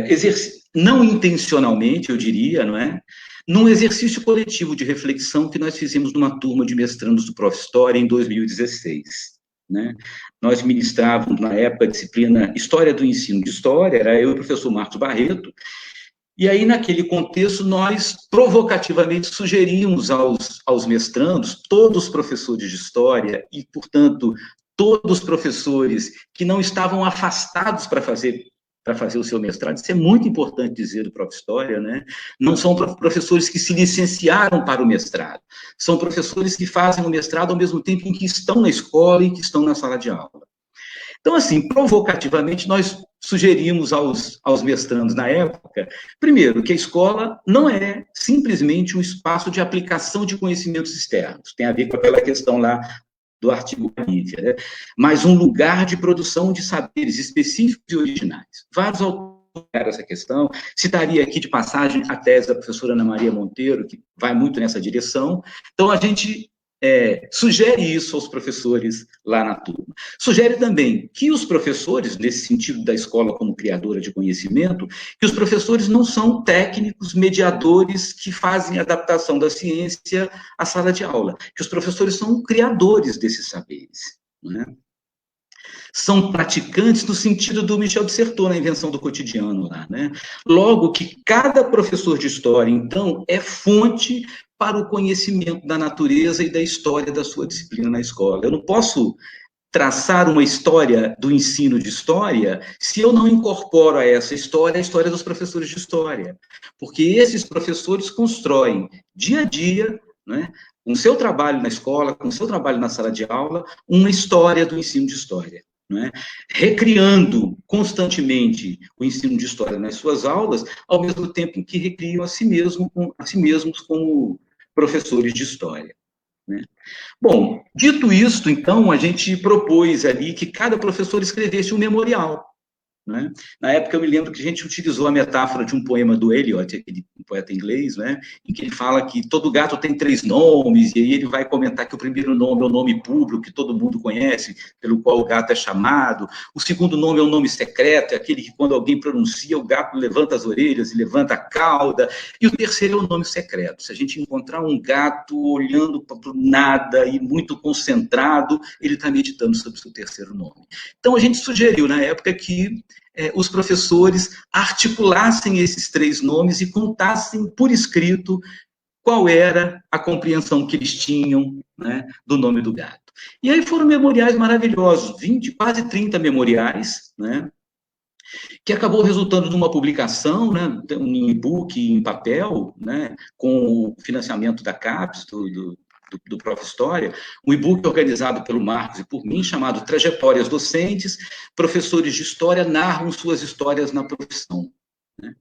exercício, não intencionalmente, eu diria, não é? Num exercício coletivo de reflexão que nós fizemos numa turma de mestrandos do Prof. História em 2016. Né? Nós ministrávamos, na época, a disciplina História do Ensino de História, era eu e o professor Marcos Barreto, e aí, naquele contexto, nós provocativamente sugerimos aos mestrandos, todos os professores de História, e, portanto, todos os professores que não estavam afastados para fazer o seu mestrado, isso é muito importante dizer do Prof. História, né? Não são professores que se licenciaram para o mestrado, são professores que fazem o mestrado ao mesmo tempo em que estão na escola e que estão na sala de aula. Então, assim, provocativamente, nós sugerimos aos mestrandos na época, primeiro, que a escola não é simplesmente um espaço de aplicação de conhecimentos externos, tem a ver com aquela questão lá do artigo da Nívia, né? Mas um lugar de produção de saberes específicos e originais. Vários autores colocaram essa questão, citaria aqui de passagem a tese da professora Ana Maria Monteiro, que vai muito nessa direção. Então, a gente sugere isso aos professores lá na turma. Sugere também que os professores, nesse sentido da escola como criadora de conhecimento, que os professores não são técnicos, mediadores que fazem a adaptação da ciência à sala de aula, que os professores são criadores desses saberes, né? São praticantes no sentido do Michel de Certeau, na invenção do cotidiano lá, né? Logo que cada professor de história, então, é fonte para o conhecimento da natureza e da história da sua disciplina na escola. Eu não posso traçar uma história do ensino de história se eu não incorporo a essa história a história dos professores de história, porque esses professores constroem dia a dia, né, com o seu trabalho na escola, com o seu trabalho na sala de aula, uma história do ensino de história. Né? Recriando constantemente o ensino de história nas suas aulas, ao mesmo tempo em que recriam a si mesmos como professores de história. Né? Bom, dito isto, então, a gente propôs ali que cada professor escrevesse um memorial. Né? Na época, eu me lembro que a gente utilizou a metáfora de um poema do Eliot, aquele poeta inglês, né, em que ele fala que todo gato tem 3 nomes, e aí ele vai comentar que o primeiro nome é o nome público, que todo mundo conhece, pelo qual o gato é chamado, o segundo nome é um nome secreto, é aquele que quando alguém pronuncia, o gato levanta as orelhas e levanta a cauda, e o terceiro é o nome secreto. Se a gente encontrar um gato olhando para o nada e muito concentrado, ele está meditando sobre o seu terceiro nome. Então, a gente sugeriu, na época, que os professores articulassem esses 3 nomes e contassem por escrito qual era a compreensão que eles tinham, né, do nome do gato. E aí foram memoriais maravilhosos, 20, quase 30 memoriais, né, que acabou resultando numa publicação, né, um e-book em papel, né, com o financiamento da CAPES, do Prof. História, um e-book organizado pelo Marcos e por mim, chamado Trajetórias Docentes, professores de História narram suas histórias na profissão. Né?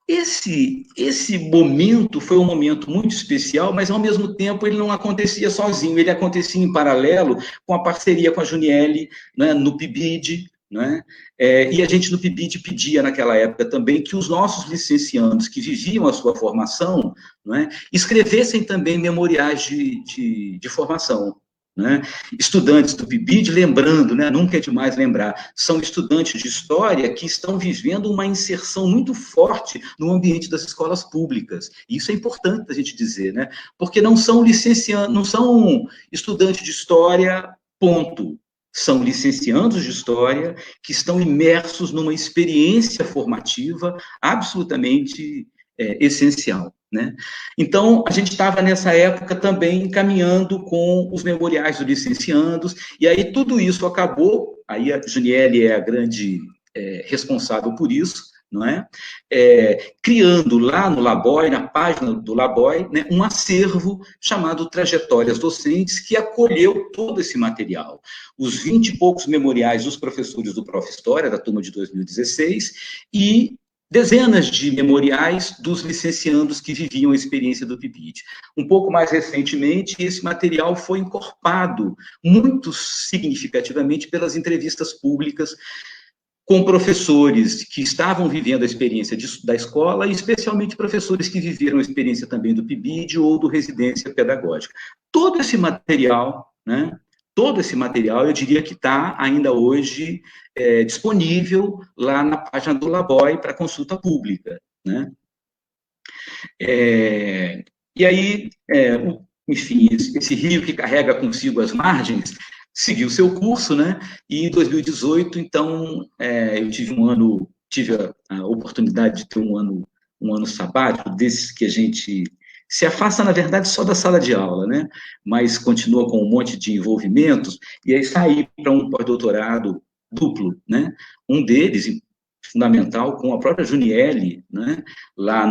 Esse momento foi um momento muito especial, mas, ao mesmo tempo, ele não acontecia sozinho, ele acontecia em paralelo com a parceria com a Juniele, né, no PIBID, né? E a gente no PIBID pedia naquela época também que os nossos licenciandos que viviam a sua formação, né, escrevessem também memoriais de formação. Né? Estudantes do PIBID, lembrando, né, nunca é demais lembrar, são estudantes de história que estão vivendo uma inserção muito forte no ambiente das escolas públicas. Isso é importante a gente dizer, né? Porque não são licenciandos, não são estudantes de história, ponto. São licenciandos de História que estão imersos numa experiência formativa absolutamente essencial, né? Então, a gente estava, nessa época, também caminhando com os memoriais dos licenciandos, e aí tudo isso acabou, aí a Juniele é a grande responsável por isso, não é? Criando lá no Laboy, na página do Laboy, né, um acervo chamado Trajetórias Docentes, que acolheu todo esse material. Os 20 e poucos memoriais dos professores do Prof. História, da turma de 2016, e dezenas de memoriais dos licenciandos que viviam a experiência do PIBID. Um pouco mais recentemente, esse material foi encorpado muito significativamente pelas entrevistas públicas com professores que estavam vivendo a experiência da escola, e especialmente professores que viveram a experiência também do PIBID ou do Residência Pedagógica. Todo esse material, né, eu diria que está ainda hoje disponível lá na página do Laboy para consulta pública. Né? E aí, enfim, esse rio que carrega consigo as margens, seguiu seu curso, né? E em 2018, então, eu tive a oportunidade de ter um ano sabático, desses que a gente se afasta, na verdade, só da sala de aula, né? Mas continua com um monte de envolvimentos, e aí saí para um pós-doutorado duplo, né? Um deles, fundamental, com a própria Juniele, né? Lá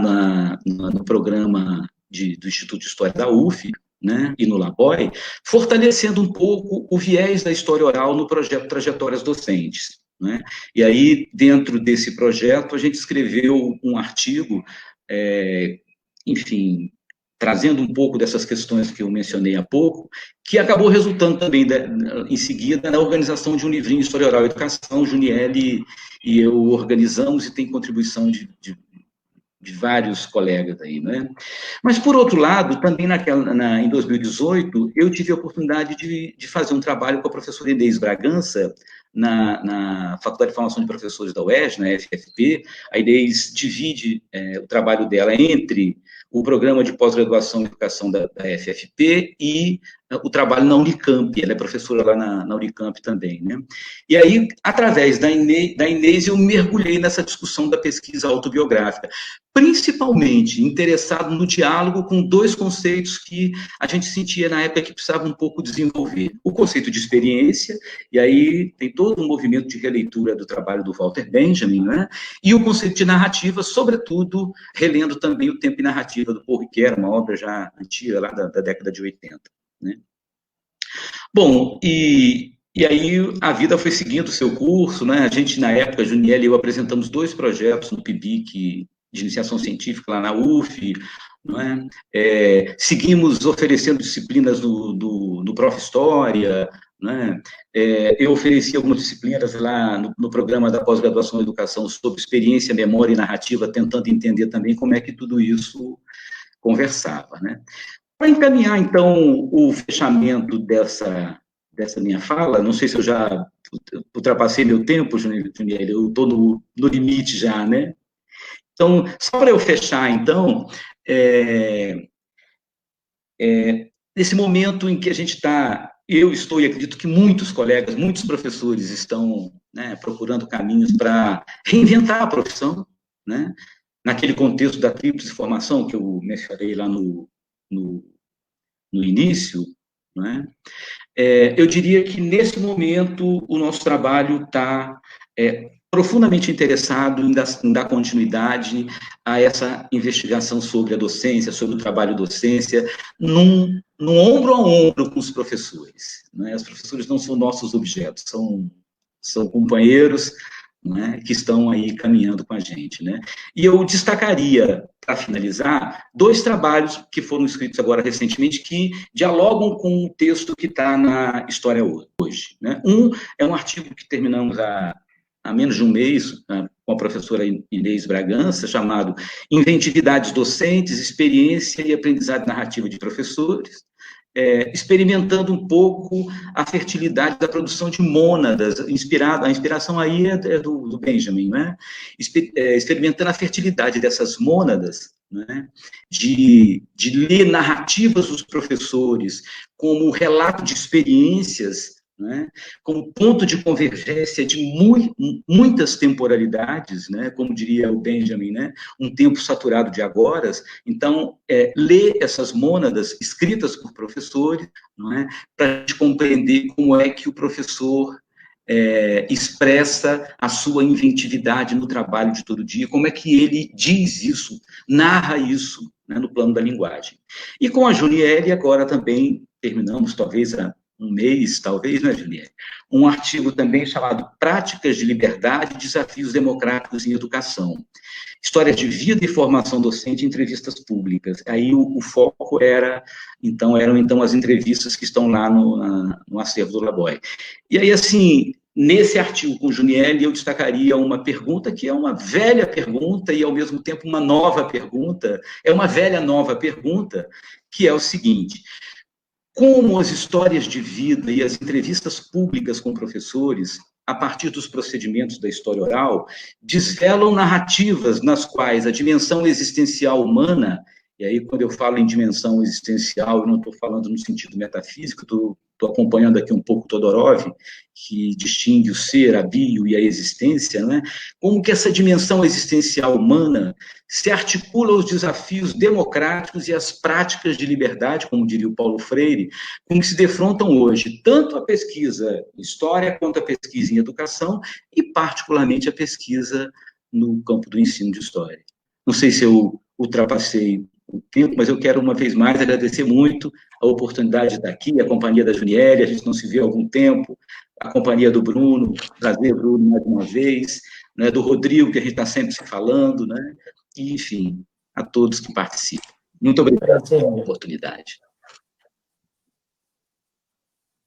no programa do Instituto de História da UF, né, e no Laboy, fortalecendo um pouco o viés da história oral no projeto Trajetórias Docentes. Né? E aí, dentro desse projeto, a gente escreveu um artigo, enfim, trazendo um pouco dessas questões que eu mencionei há pouco, que acabou resultando também, em seguida, na organização de um livrinho de História Oral e Educação. Juniele e eu organizamos, e tem contribuição de vários colegas aí, né? Mas, por outro lado, também em 2018, eu tive a oportunidade de fazer um trabalho com a professora Inês Bragança, na Faculdade de Formação de Professores da UERJ, na FFP. A Inês divide o trabalho dela entre o programa de pós-graduação em educação da FFP e o trabalho na Unicamp. Ela é professora lá na Unicamp também, né? E aí, através da Inês, eu mergulhei nessa discussão da pesquisa autobiográfica, principalmente interessado no diálogo com 2 conceitos que a gente sentia na época que precisava um pouco desenvolver. O conceito de experiência, e aí tem todo um movimento de releitura do trabalho do Walter Benjamin, né? E o conceito de narrativa, sobretudo, relendo também O Tempo e Narrativa, do Paul Ricoeur, uma obra já antiga, lá da década de 80. Né? Bom, e aí a vida foi seguindo o seu curso, né? A gente, na época, Juniele e eu apresentamos 2 projetos no PIBIC de iniciação científica lá na UF, não é? Seguimos oferecendo disciplinas no Prof. História, né? Eu ofereci algumas disciplinas lá no programa da pós-graduação em educação sobre experiência, memória e narrativa, tentando entender também como é que tudo isso conversava, né? Para encaminhar, então, o fechamento dessa minha fala, não sei se eu já ultrapassei meu tempo, Juniel, eu estou no limite já, né? Então, só para eu fechar, então, nesse momento em que a gente está, eu estou e acredito que muitos colegas, muitos professores estão, né, procurando caminhos para reinventar a profissão, né? Naquele contexto da tríplice formação que eu mencionei lá no início, né? Eu diria que, nesse momento, o nosso trabalho está profundamente interessado em dar continuidade a essa investigação sobre a docência, sobre o trabalho docência, num ombro a ombro com os professores, né? Os professores não são nossos objetos, são companheiros, né, que estão aí caminhando com a gente, né? E eu destacaria, para finalizar, 2 trabalhos que foram escritos agora recentemente que dialogam com o texto que está na História hoje, né? Um é um artigo que terminamos há menos de um mês, né, com a professora Inês Bragança, chamado Inventividades Docentes, Experiência e Aprendizagem Narrativa de Professores, experimentando um pouco a fertilidade da produção de mônadas, a inspiração aí é do Benjamin, né? Experimentando a fertilidade dessas mônadas, né? De ler narrativas dos professores como relato de experiências, né, como ponto de convergência de muitas temporalidades, né, como diria o Benjamin, né, um tempo saturado de agoras. Então, ler essas mônadas escritas por professores, não é, para a gente compreender como é que o professor expressa a sua inventividade no trabalho de todo dia, como é que ele diz isso, narra isso, né, no plano da linguagem. E com a Juniele, agora também terminamos, talvez um mês, talvez, né, Juliette? Um artigo também chamado Práticas de Liberdade e Desafios Democráticos em Educação. História de vida e formação docente em entrevistas públicas. Aí o foco eram as entrevistas que estão lá no acervo do Laboy. E aí, assim, nesse artigo com Juniele, eu destacaria uma pergunta que é uma velha pergunta e, ao mesmo tempo, uma nova pergunta. É uma velha nova pergunta, que é o seguinte: como as histórias de vida e as entrevistas públicas com professores, a partir dos procedimentos da história oral, desvelam narrativas nas quais a dimensão existencial humana, e aí, quando eu falo em dimensão existencial, eu não estou falando no sentido metafísico, estou acompanhando aqui um pouco Todorov, que distingue o ser, a bio e a existência, né? Como que essa dimensão existencial humana se articula aos desafios democráticos e às práticas de liberdade, como diria o Paulo Freire, com que se defrontam hoje tanto a pesquisa em história quanto a pesquisa em educação e, particularmente, a pesquisa no campo do ensino de história. Não sei se eu ultrapassei o tempo, mas eu quero, uma vez mais, agradecer muito a oportunidade de estar aqui, a companhia da Juniele, a gente não se viu há algum tempo, a companhia do Bruno, prazer, Bruno, mais uma vez, né, do Rodrigo, que a gente está sempre se falando, né, e, enfim, a todos que participam. Muito obrigado pela oportunidade.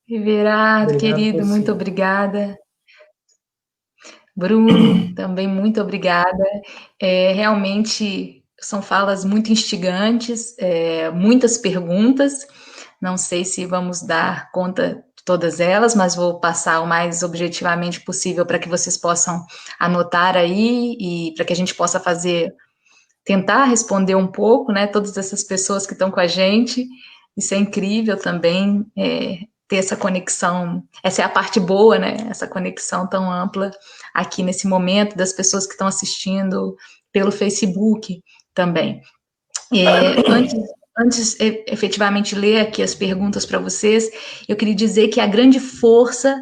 Everardo, querido, muito obrigada. Bruno, também muito obrigada. Realmente são falas muito instigantes, muitas perguntas. Não sei se vamos dar conta de todas elas, mas vou passar o mais objetivamente possível para que vocês possam anotar aí e para que a gente possa tentar responder um pouco, né? Todas essas pessoas que estão com a gente. Isso é incrível também, ter essa conexão. Essa é a parte boa, né? Essa conexão tão ampla aqui nesse momento, das pessoas que estão assistindo pelo Facebook também. Antes efetivamente ler aqui as perguntas para vocês, eu queria dizer que a grande força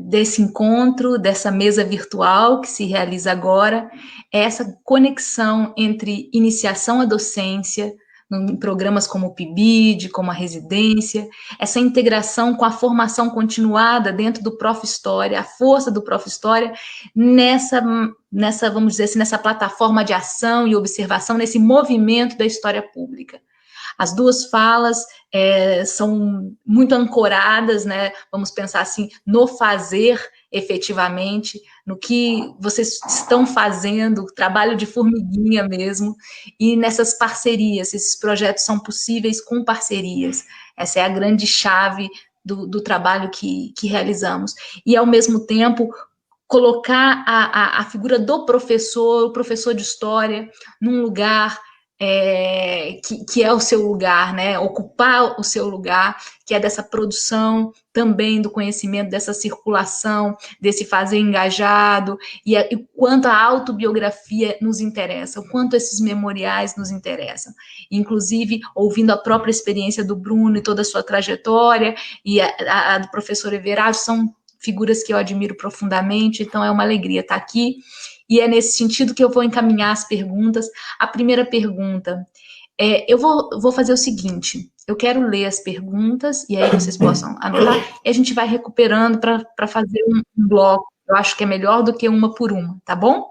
desse encontro, dessa mesa virtual que se realiza agora, é essa conexão entre iniciação à docência, em programas como o PIBID, como a residência, essa integração com a formação continuada dentro do Prof. História, a força do Prof. História nessa, vamos dizer assim, nessa plataforma de ação e observação, nesse movimento da história pública. As duas falas são muito ancoradas, né? Vamos pensar assim, no fazer efetivamente, no que vocês estão fazendo, trabalho de formiguinha mesmo, e nessas parcerias, esses projetos são possíveis com parcerias. Essa é a grande chave do trabalho que realizamos. E, ao mesmo tempo, colocar a figura do professor, o professor de história, num lugar que é o seu lugar, né? Ocupar o seu lugar, que é dessa produção também do conhecimento, dessa circulação, desse fazer engajado, e o quanto a autobiografia nos interessa, o quanto esses memoriais nos interessam. Inclusive, ouvindo a própria experiência do Bruno e toda a sua trajetória, e a do professor Everardo, são figuras que eu admiro profundamente, então é uma alegria estar aqui. E é nesse sentido que eu vou encaminhar as perguntas. A primeira pergunta, eu vou fazer o seguinte, eu quero ler as perguntas, e aí vocês possam anotar, e a gente vai recuperando para fazer um bloco. Eu acho que é melhor do que uma por uma, tá bom?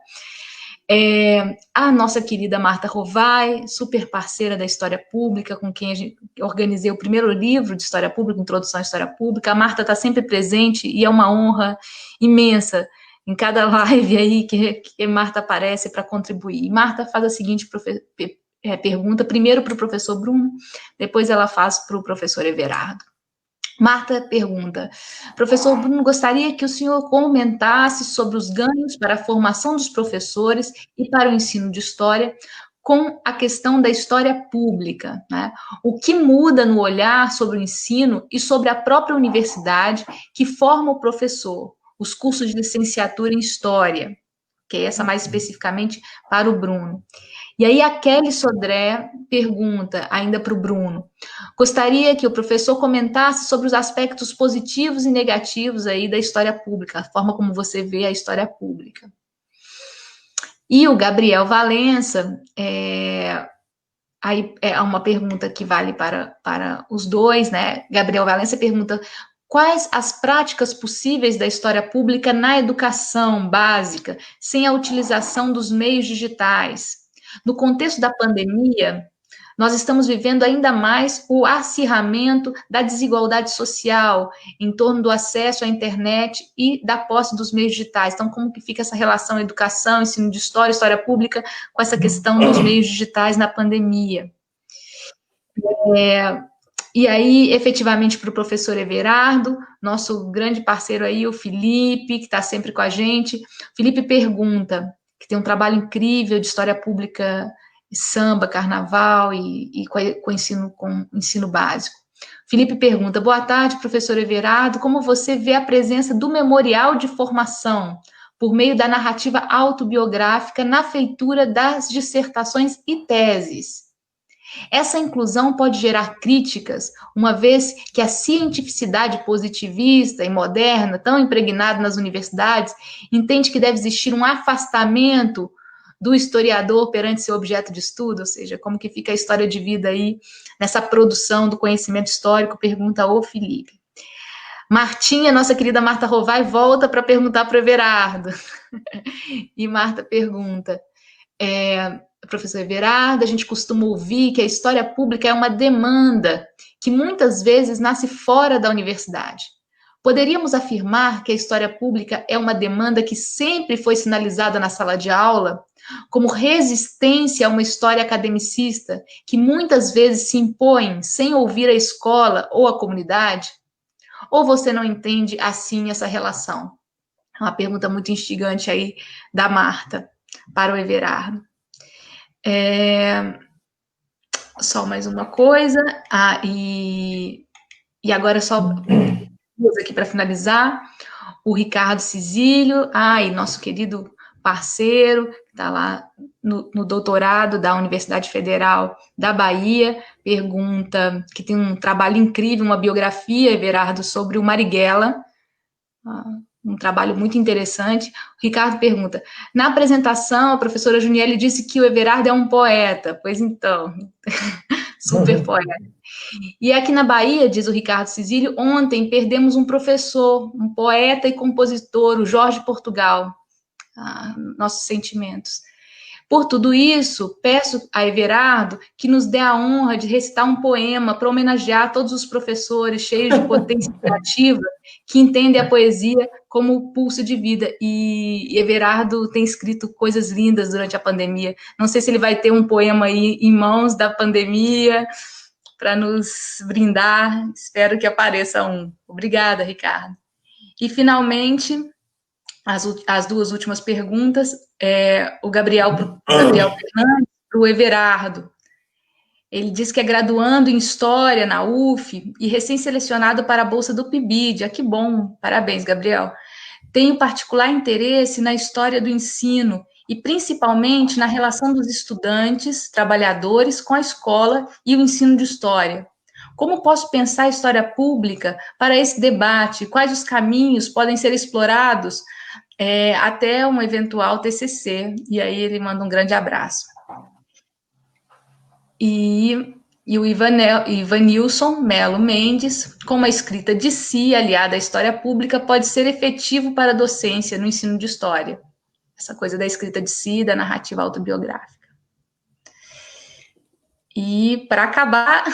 A nossa querida Marta Rovai, super parceira da História Pública, com quem eu organizei o primeiro livro de História Pública, Introdução à História Pública. A Marta está sempre presente e é uma honra imensa em cada live aí que Marta aparece para contribuir. E Marta faz a seguinte pergunta, primeiro para o professor Bruno, depois ela faz para o professor Everardo. Marta pergunta, professor Bruno, gostaria que o senhor comentasse sobre os ganhos para a formação dos professores e para o ensino de história com a questão da história pública, né? O que muda no olhar sobre o ensino e sobre a própria universidade que forma o professor, os cursos de licenciatura em História, que é essa mais especificamente para o Bruno. E aí a Kelly Sodré pergunta, ainda para o Bruno, gostaria que o professor comentasse sobre os aspectos positivos e negativos aí da história pública, a forma como você vê a história pública. E o Gabriel Valença, aí é uma pergunta que vale para os dois, né? Gabriel Valença pergunta, quais as práticas possíveis da história pública na educação básica, sem a utilização dos meios digitais? No contexto da pandemia, nós estamos vivendo ainda mais o acirramento da desigualdade social em torno do acesso à internet e da posse dos meios digitais. Então, como que fica essa relação educação, ensino de história, história pública, com essa questão dos meios digitais na pandemia? E aí, efetivamente, para o professor Everardo, nosso grande parceiro aí, o Felipe, que está sempre com a gente. Felipe pergunta, que tem um trabalho incrível de história pública, samba, carnaval e com ensino básico. Felipe pergunta, boa tarde, professor Everardo, como você vê a presença do memorial de formação por meio da narrativa autobiográfica na feitura das dissertações e teses? Essa inclusão pode gerar críticas, uma vez que a cientificidade positivista e moderna, tão impregnada nas universidades, entende que deve existir um afastamento do historiador perante seu objeto de estudo, ou seja, como que fica a história de vida aí nessa produção do conhecimento histórico, pergunta o Felipe. Martinha, nossa querida Marta Rovai, volta para perguntar para o Everardo. E Marta pergunta, professor Everardo, a gente costuma ouvir que a história pública é uma demanda que muitas vezes nasce fora da universidade. Poderíamos afirmar que a história pública é uma demanda que sempre foi sinalizada na sala de aula, como resistência a uma história academicista que muitas vezes se impõe sem ouvir a escola ou a comunidade? Ou você não entende assim essa relação? É uma pergunta muito instigante aí da Marta para o Everardo. Só mais uma coisa, e agora só duas aqui para finalizar, o Ricardo Cizílio, e nosso querido parceiro, que está lá no doutorado da Universidade Federal da Bahia, pergunta, que tem um trabalho incrível, uma biografia, Everardo, sobre o Marighella, um trabalho muito interessante. O Ricardo pergunta, na apresentação, a professora Juniele disse que o Everardo é um poeta. Pois então, super poeta. E aqui na Bahia, diz o Ricardo Cizílio, ontem perdemos um professor, um poeta e compositor, o Jorge Portugal. Nossos sentimentos. Por tudo isso, peço a Everardo que nos dê a honra de recitar um poema para homenagear todos os professores cheios de potência criativa que entendem a poesia como pulso de vida. E Everardo tem escrito coisas lindas durante a pandemia. Não sei se ele vai ter um poema aí em mãos da pandemia para nos brindar. Espero que apareça um. Obrigada, Ricardo. E, finalmente, as duas últimas perguntas, o Gabriel Fernandes para o Everardo. Ele diz que é graduando em História na UF e recém-selecionado para a Bolsa do PIBID. Que bom, parabéns, Gabriel. Tenho particular interesse na história do ensino e principalmente na relação dos estudantes, trabalhadores com a escola e o ensino de história. Como posso pensar a história pública para esse debate? Quais os caminhos podem ser explorados até um eventual TCC? E aí ele manda um grande abraço. E o Ivanilson Melo Mendes, como a escrita de si, aliada à história pública, pode ser efetivo para a docência no ensino de história. Essa coisa da escrita de si, da narrativa autobiográfica. E, para acabar,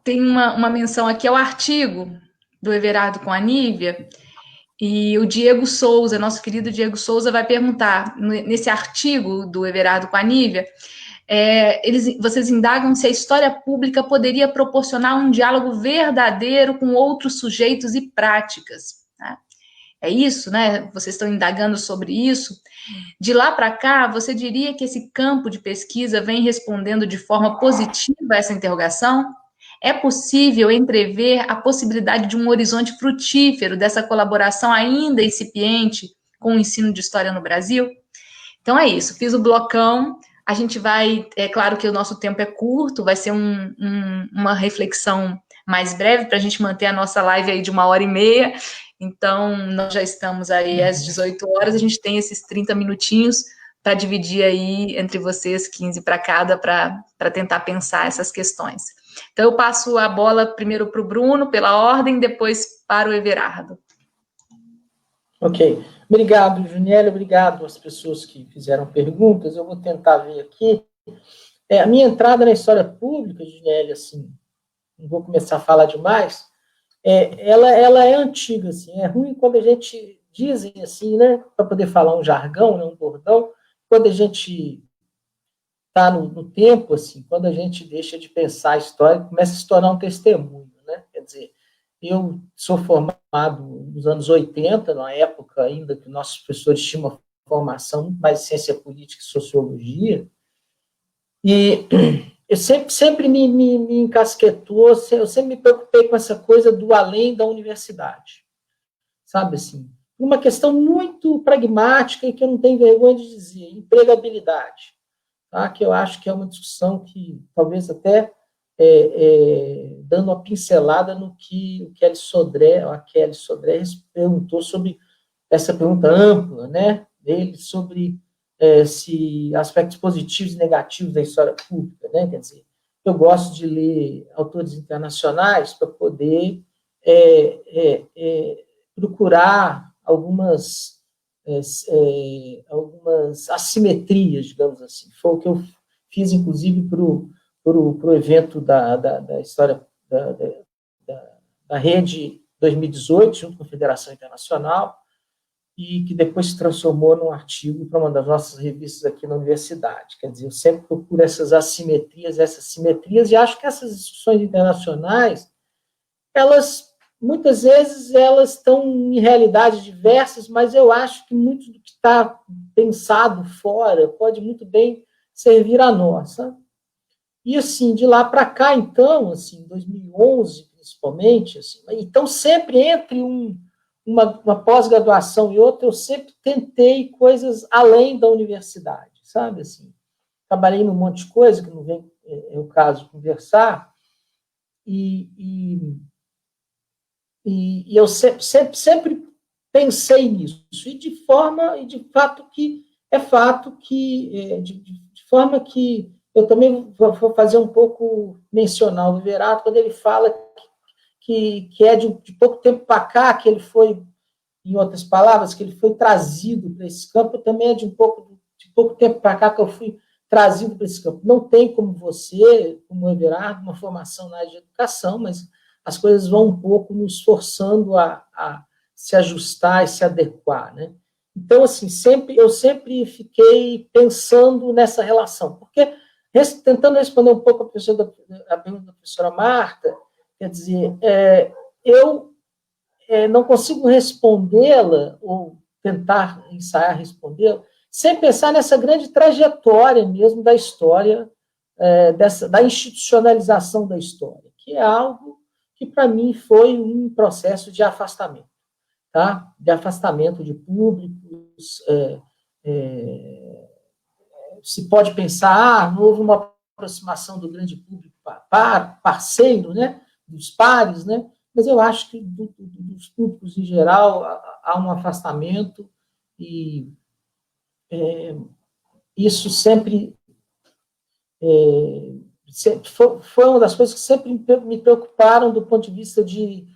tem uma menção aqui ao artigo do Everardo com a Nívia, e o Diego Souza, nosso querido Diego Souza, vai perguntar, nesse artigo do Everardo com a Nívia, vocês indagam se a história pública poderia proporcionar um diálogo verdadeiro com outros sujeitos e práticas. Né? É isso, né? Vocês estão indagando sobre isso. De lá para cá, você diria que esse campo de pesquisa vem respondendo de forma positiva a essa interrogação? É possível entrever a possibilidade de um horizonte frutífero dessa colaboração ainda incipiente com o ensino de história no Brasil? Então é isso, fiz o blocão, a gente vai, claro que o nosso tempo é curto, vai ser uma reflexão mais breve para a gente manter a nossa live aí de 1h30, então nós já estamos aí às 18 horas, a gente tem esses 30 minutinhos para dividir aí entre vocês, 15 para cada, para tentar pensar essas questões. Então, eu passo a bola primeiro para o Bruno, pela ordem, depois para o Everardo. Ok. Obrigado, Juniela, obrigado às pessoas que fizeram perguntas. Eu vou tentar ver aqui. A minha entrada na história pública, Juniela, assim, não vou começar a falar demais, ela é antiga, assim, é ruim quando a gente dizem assim, né, para poder falar um jargão, né, um bordão, quando a gente está no tempo, assim, quando a gente deixa de pensar a história, começa a se tornar um testemunho, né? Quer dizer, eu sou formado nos anos 80, na época ainda que nossos professores tinham uma formação mais de ciência política e sociologia, e eu sempre me encasquetou, eu sempre me preocupei com essa coisa do além da universidade, sabe, assim, uma questão muito pragmática e que eu não tenho vergonha de dizer, empregabilidade. Tá? Que eu acho que é uma discussão que, talvez até dando uma pincelada no que a Kelly Sodré perguntou sobre essa pergunta ampla, né, dele, sobre se aspectos positivos e negativos da história pública, né, quer dizer, eu gosto de ler autores internacionais para poder procurar algumas assimetrias, digamos assim. Foi o que eu fiz, inclusive, para o evento da história da Rede 2018, junto com a Federação Internacional, e que depois se transformou num artigo para uma das nossas revistas aqui na universidade. Quer dizer, eu sempre procuro essas assimetrias, e acho que essas discussões internacionais, muitas vezes elas estão em realidades diversas, mas eu acho que muito do que está pensado fora pode muito bem servir a nossa. E, assim, de lá para cá, então, assim, 2011, principalmente, assim, então, sempre entre uma pós-graduação e outra, eu sempre tentei coisas além da universidade, sabe, assim. Trabalhei num monte de coisa, que não vem, o caso, conversar, e eu sempre pensei nisso, e de forma que eu também vou fazer um pouco mencionar o Everardo, quando ele fala que é de pouco tempo para cá, que ele foi em outras palavras, que ele foi trazido para esse campo, também é de pouco tempo para cá que eu fui trazido para esse campo. Não tem como você, como Everardo, uma formação na área de educação, mas as coisas vão um pouco nos forçando a se ajustar e se adequar, né? Então, assim, eu sempre fiquei pensando nessa relação, porque, tentando responder um pouco a pergunta da professora Marta, quer dizer, eu não consigo respondê-la, ou tentar ensaiar respondê-la, sem pensar nessa grande trajetória mesmo da história, da institucionalização da história, que é algo que, para mim, foi um processo de afastamento, tá? De afastamento de públicos. Se pode pensar, não houve uma aproximação do grande público parceiro, né? Dos pares, né? Mas eu acho que dos públicos em geral há um afastamento, e isso sempre foi uma das coisas que sempre me preocuparam do ponto de vista de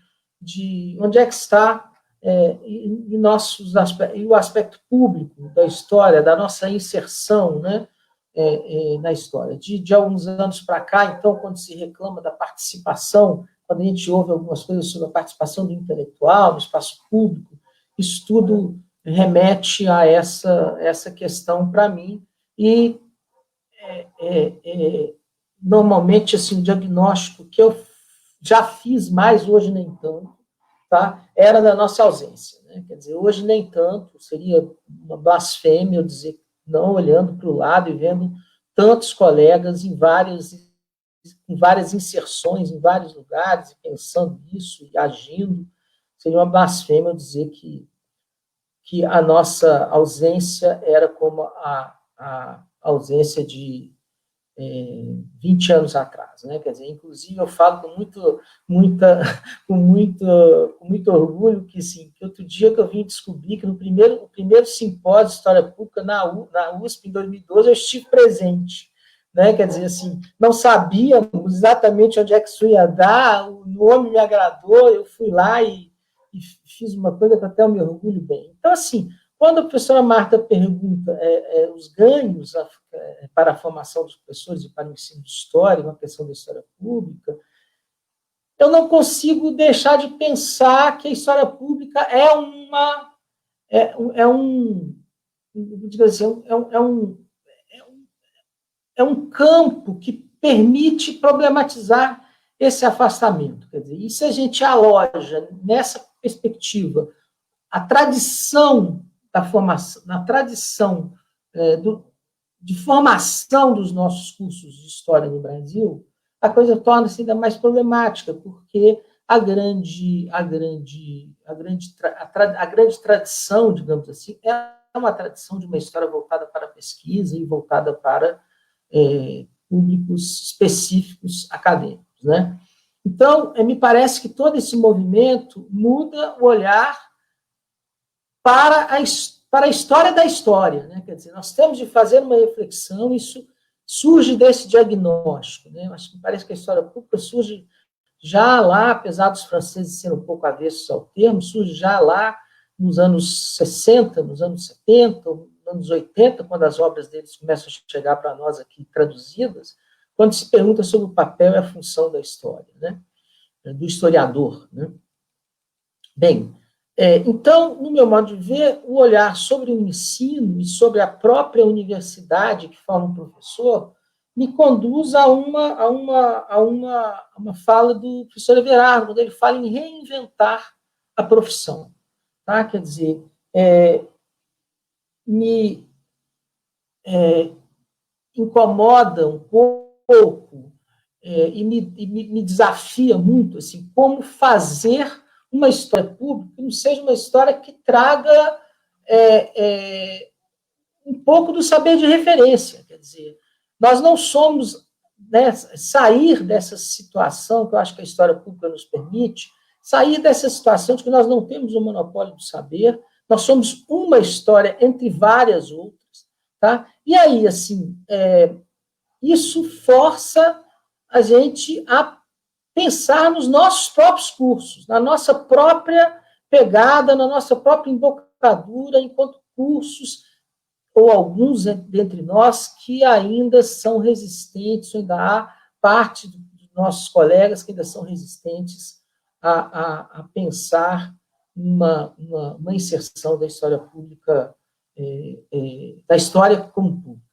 onde é que está e o aspecto público da história, da nossa inserção, né, na história. De alguns anos para cá, então, quando se reclama da participação, quando a gente ouve algumas coisas sobre a participação do intelectual no espaço público, isso tudo remete a essa questão para mim, e normalmente, assim, o diagnóstico que eu já fiz, mais hoje nem tanto, tá? Era da nossa ausência, né? Quer dizer, hoje nem tanto, seria uma blasfêmia eu dizer, não, olhando para o lado e vendo tantos colegas em várias inserções, em vários lugares, pensando nisso e agindo, seria uma blasfêmia eu dizer que a nossa ausência era como a ausência de 20 anos atrás, né? Quer dizer, inclusive eu falo com muito orgulho que, assim, que outro dia que eu vim descobrir que o primeiro simpósio de História Pública na USP, em 2012, eu estive presente, né? Quer dizer, assim, não sabíamos exatamente onde é que isso ia dar, o nome me agradou, eu fui lá e fiz uma coisa que até eu me orgulho bem. Então, assim, quando a professora Marta pergunta os ganhos para a formação dos professores e para o ensino de história, uma questão da história pública, eu não consigo deixar de pensar que a história pública é um campo que permite problematizar esse afastamento. Quer dizer, e se a gente aloja nessa perspectiva a tradição da formação, na tradição de formação dos nossos cursos de história no Brasil, a coisa torna-se ainda mais problemática, porque a grande tradição, digamos assim, é uma tradição de uma história voltada para a pesquisa e voltada para públicos específicos acadêmicos, né? Então, me parece que todo esse movimento muda o olhar para a história da história, né? Quer dizer, nós temos de fazer uma reflexão, isso surge desse diagnóstico, né? Acho que parece que a história pública surge já lá, apesar dos franceses serem um pouco avessos ao termo, surge já lá nos anos 60, nos anos 70, nos anos 80, quando as obras deles começam a chegar para nós aqui traduzidas, quando se pergunta sobre o papel e a função da história, né? Do historiador, né? Bem, então, no meu modo de ver, o olhar sobre o ensino e sobre a própria universidade que forma um professor me conduz a uma fala do professor Everardo, quando ele fala em reinventar a profissão. Tá? Quer dizer, me incomoda um pouco e me desafia muito, assim, como fazer uma história pública que não seja uma história que traga um pouco do saber de referência. Quer dizer, nós não somos, né, sair dessa situação que eu acho que a história pública nos permite, sair dessa situação de que nós não temos um monopólio do saber, nós somos uma história entre várias outras, tá? E aí, assim, isso força a gente a pensar nos nossos próprios cursos, na nossa própria pegada na nossa própria embocadura, enquanto cursos, ou alguns dentre nós, que ainda são resistentes, ainda há parte dos nossos colegas que ainda são resistentes a pensar uma inserção da história pública, da história como pública.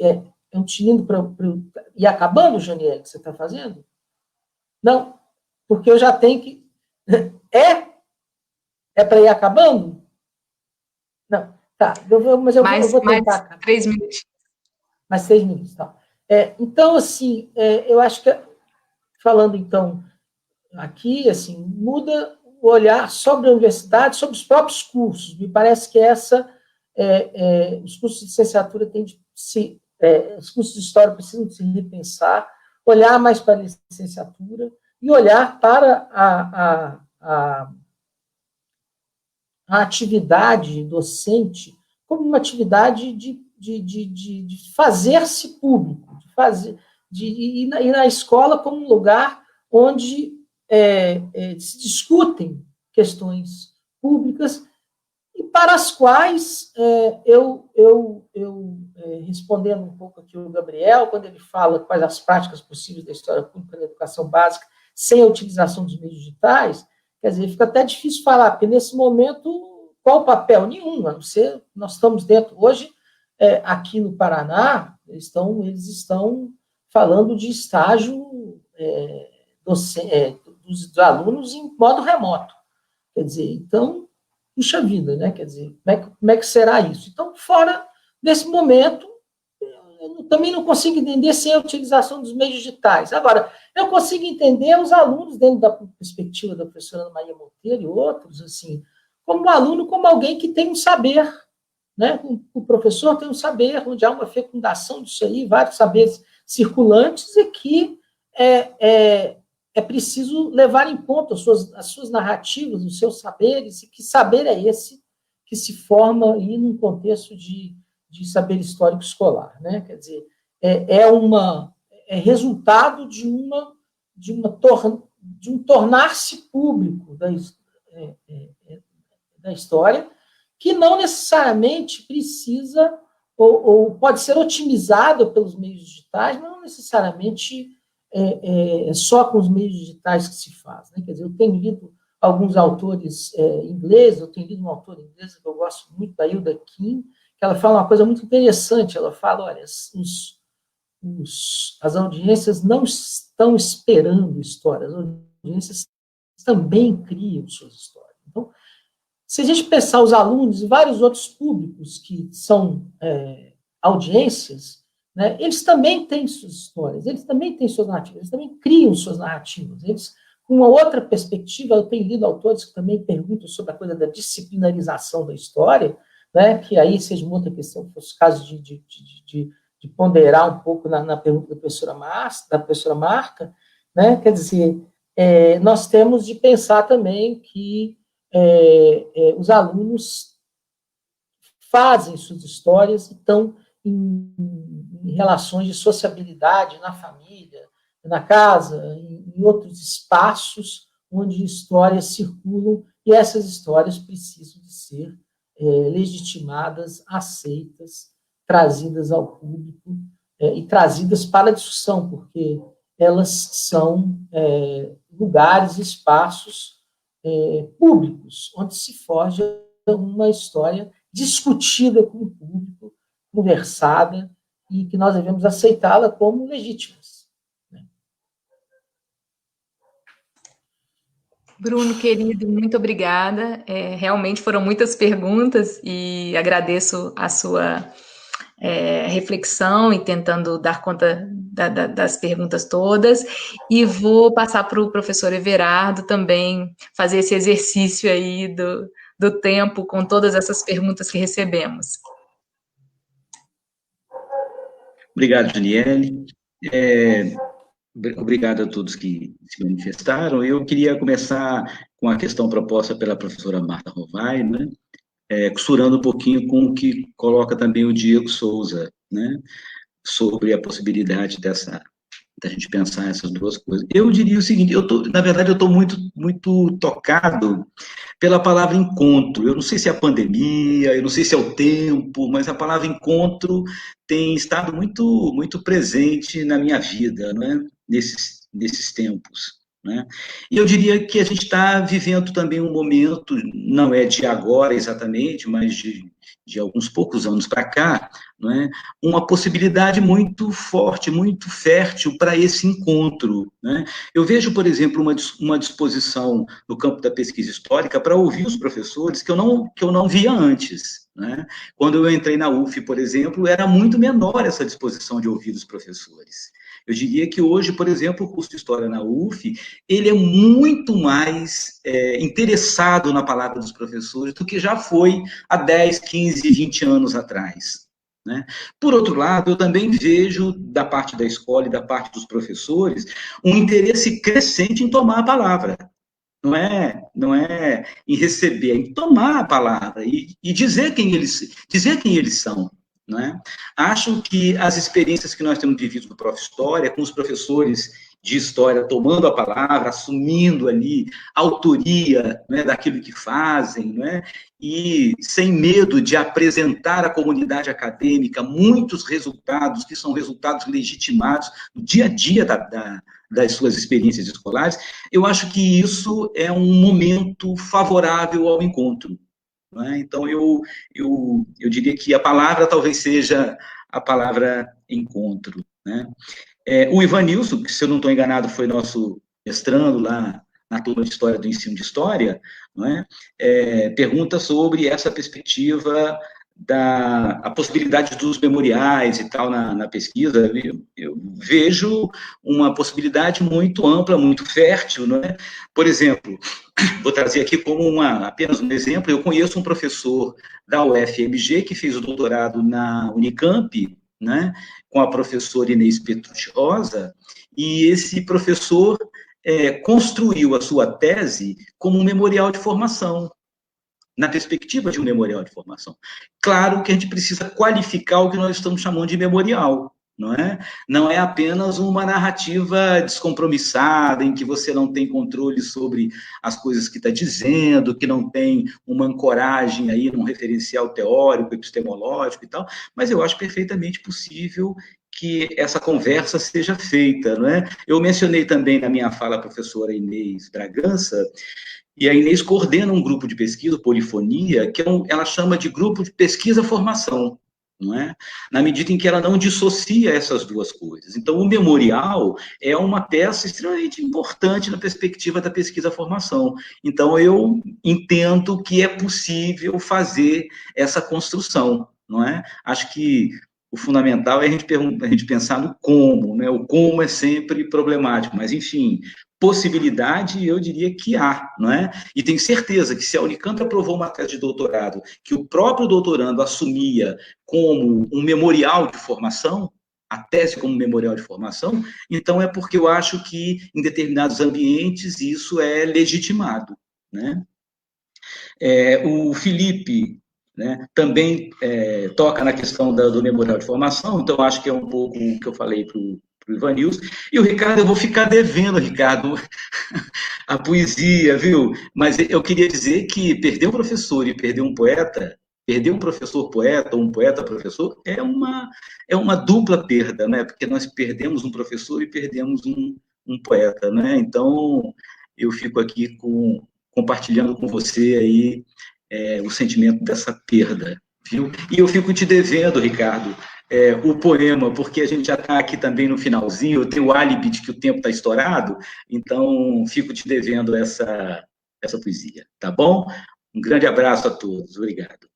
É um tinindo para... E acabando, Janiele, que você está fazendo? Não, porque eu já tenho que... É para ir acabando? Não, tá. Mas eu vou tentar. Mais 3 minutos. Mais 3 minutos, tá. Então, assim, eu acho que, falando, então, aqui, assim, muda o olhar sobre a universidade, sobre os próprios cursos. Me parece que os cursos de licenciatura têm de se... os cursos de história precisam se repensar, olhar mais para a licenciatura e olhar para a atividade docente como uma atividade de fazer-se público, de ir na escola como um lugar onde se discutem questões públicas e para as quais respondendo um pouco aqui o Gabriel, quando ele fala quais as práticas possíveis da história pública na educação básica sem a utilização dos meios digitais, quer dizer, fica até difícil falar, porque nesse momento, qual o papel? Nenhum, a não ser, nós estamos dentro, hoje, aqui no Paraná, eles estão falando de estágio dos alunos em modo remoto. Quer dizer, então, puxa vida, né? Quer dizer, como é que será isso? Então, fora desse momento, eu também não consigo entender sem a utilização dos meios digitais. Agora, eu consigo entender os alunos, dentro da perspectiva da professora Ana Maria Monteiro e outros, assim, como aluno, como alguém que tem um saber, né? O professor tem um saber, onde há uma fecundação disso aí, vários saberes circulantes, e que é preciso levar em conta as suas narrativas, os seus saberes, e que saber é esse que se forma aí num contexto de saber histórico escolar, né? Quer dizer, é resultado de um tornar-se público da história, que não necessariamente precisa, ou pode ser otimizado pelos meios digitais, mas não necessariamente só com os meios digitais que se faz, né? Quer dizer, eu tenho lido alguns autores ingleses, eu tenho lido uma autora inglesa que eu gosto muito, da Hilda Kim, que ela fala uma coisa muito interessante, ela fala, olha, as audiências não estão esperando histórias, as audiências também criam suas histórias. Então, se a gente pensar os alunos e vários outros públicos que são audiências, né, eles também têm suas histórias, eles também têm suas narrativas, eles também criam suas narrativas. Eles, com uma outra perspectiva, eu tenho lido autores que também perguntam sobre a coisa da disciplinarização da história, né, que aí seja uma outra questão, que fosse o caso de ponderar um pouco na pergunta da professora Marta, né, quer dizer, nós temos de pensar também que os alunos fazem suas histórias e estão em relações de sociabilidade na família, na casa, em outros espaços onde histórias circulam, e essas histórias precisam de ser legitimadas, aceitas, trazidas ao público e trazidas para a discussão, porque elas são lugares, espaços públicos, onde se forja uma história discutida com o público, conversada, e que nós devemos aceitá-la como legítimas. Bruno, querido, muito obrigada. Realmente foram muitas perguntas e agradeço a sua reflexão e tentando dar conta das perguntas todas. E vou passar para o professor Everardo também fazer esse exercício aí do tempo com todas essas perguntas que recebemos. Obrigado, Janiele. Obrigado a todos que se manifestaram. Eu queria começar com a questão proposta pela professora Marta Rovai, né? Costurando um pouquinho com o que coloca também o Diego Souza, né? Sobre a possibilidade dessa da gente pensar essas duas coisas. Eu diria o seguinte, na verdade, eu estou muito tocado pela palavra encontro. Eu não sei se é a pandemia, eu não sei se é o tempo, mas a palavra encontro tem estado muito presente na minha vida, não é? Nesses tempos. Né? E eu diria que a gente está vivendo também um momento, não é de agora exatamente, mas de alguns poucos anos para cá, não é? Uma possibilidade muito forte, muito fértil para esse encontro. Né? Eu vejo, por exemplo, uma disposição no campo da pesquisa histórica para ouvir os professores que eu não via antes. Né? Quando eu entrei na UF, por exemplo, era muito menor essa disposição de ouvir os professores. Eu diria que hoje, por exemplo, o curso de História na UF, ele é muito mais interessado na palavra dos professores do que já foi há 10, 15, 20 anos atrás. Né? Por outro lado, eu também vejo, da parte da escola e da parte dos professores, um interesse crescente em tomar a palavra. Não é em receber, é em tomar a palavra e dizer quem eles são. Não é? Acho que as experiências que nós temos vivido no Prof. História, com os professores de História tomando a palavra, assumindo ali a autoria, né, daquilo que fazem, não é? E sem medo de apresentar à comunidade acadêmica muitos resultados, que são resultados legitimados no dia a dia das suas experiências escolares, eu acho que isso é um momento favorável ao encontro. Né? Então, eu diria que a palavra talvez seja a palavra encontro. Né? O Ivanilson, que, se eu não estou enganado, foi nosso mestrando lá na turma de História do Ensino de História, não é? Pergunta sobre essa perspectiva a possibilidade dos memoriais e tal na pesquisa. Eu vejo uma possibilidade muito ampla, muito fértil, não é? Por exemplo, vou trazer aqui como apenas um exemplo, eu conheço um professor da UFMG que fez o doutorado na Unicamp, né, com a professora Inês Petrucci Rosa, e esse professor construiu a sua tese como um memorial de formação, na perspectiva de um memorial de formação. Claro que a gente precisa qualificar o que nós estamos chamando de memorial, não é? Não é apenas uma narrativa descompromissada, em que você não tem controle sobre as coisas que está dizendo, que não tem uma ancoragem aí num referencial teórico, epistemológico e tal, mas eu acho perfeitamente possível que essa conversa seja feita, não é? Eu mencionei também na minha fala a professora Inês Bragança, e a Inês coordena um grupo de pesquisa, Polifonia, que ela chama de grupo de pesquisa-formação, não é? Na medida em que ela não dissocia essas duas coisas. Então, o memorial é uma peça extremamente importante na perspectiva da pesquisa-formação. Então, eu entendo que é possível fazer essa construção, não é? Acho que o fundamental é a gente pensar no como, né? O como é sempre problemático, mas, enfim, possibilidade, eu diria que há, não é? E tenho certeza que se a Unicamp aprovou uma tese de doutorado que o próprio doutorando assumia como um memorial de formação, a tese como memorial de formação, então é porque eu acho que em determinados ambientes isso é legitimado, né? O Felipe, né, também toca na questão do memorial de formação, então acho que é um pouco o que eu falei para o Ivanilson. E o Ricardo, eu vou ficar devendo, Ricardo, a poesia, viu? Mas eu queria dizer que perder um professor e perder um poeta, perder um professor poeta ou um poeta professor, é uma dupla perda, né? Porque nós perdemos um professor e perdemos um poeta, né? Então, eu fico aqui compartilhando com você aí o sentimento dessa perda, viu? E eu fico te devendo, Ricardo, o poema, porque a gente já está aqui também no finalzinho, eu tenho o álibi de que o tempo está estourado, então fico te devendo essa poesia, tá bom? Um grande abraço a todos, obrigado.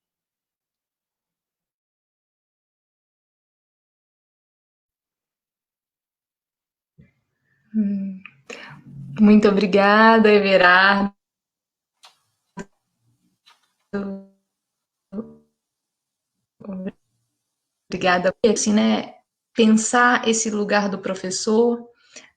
Muito obrigada, Everardo. Obrigada. Assim, né, pensar esse lugar do professor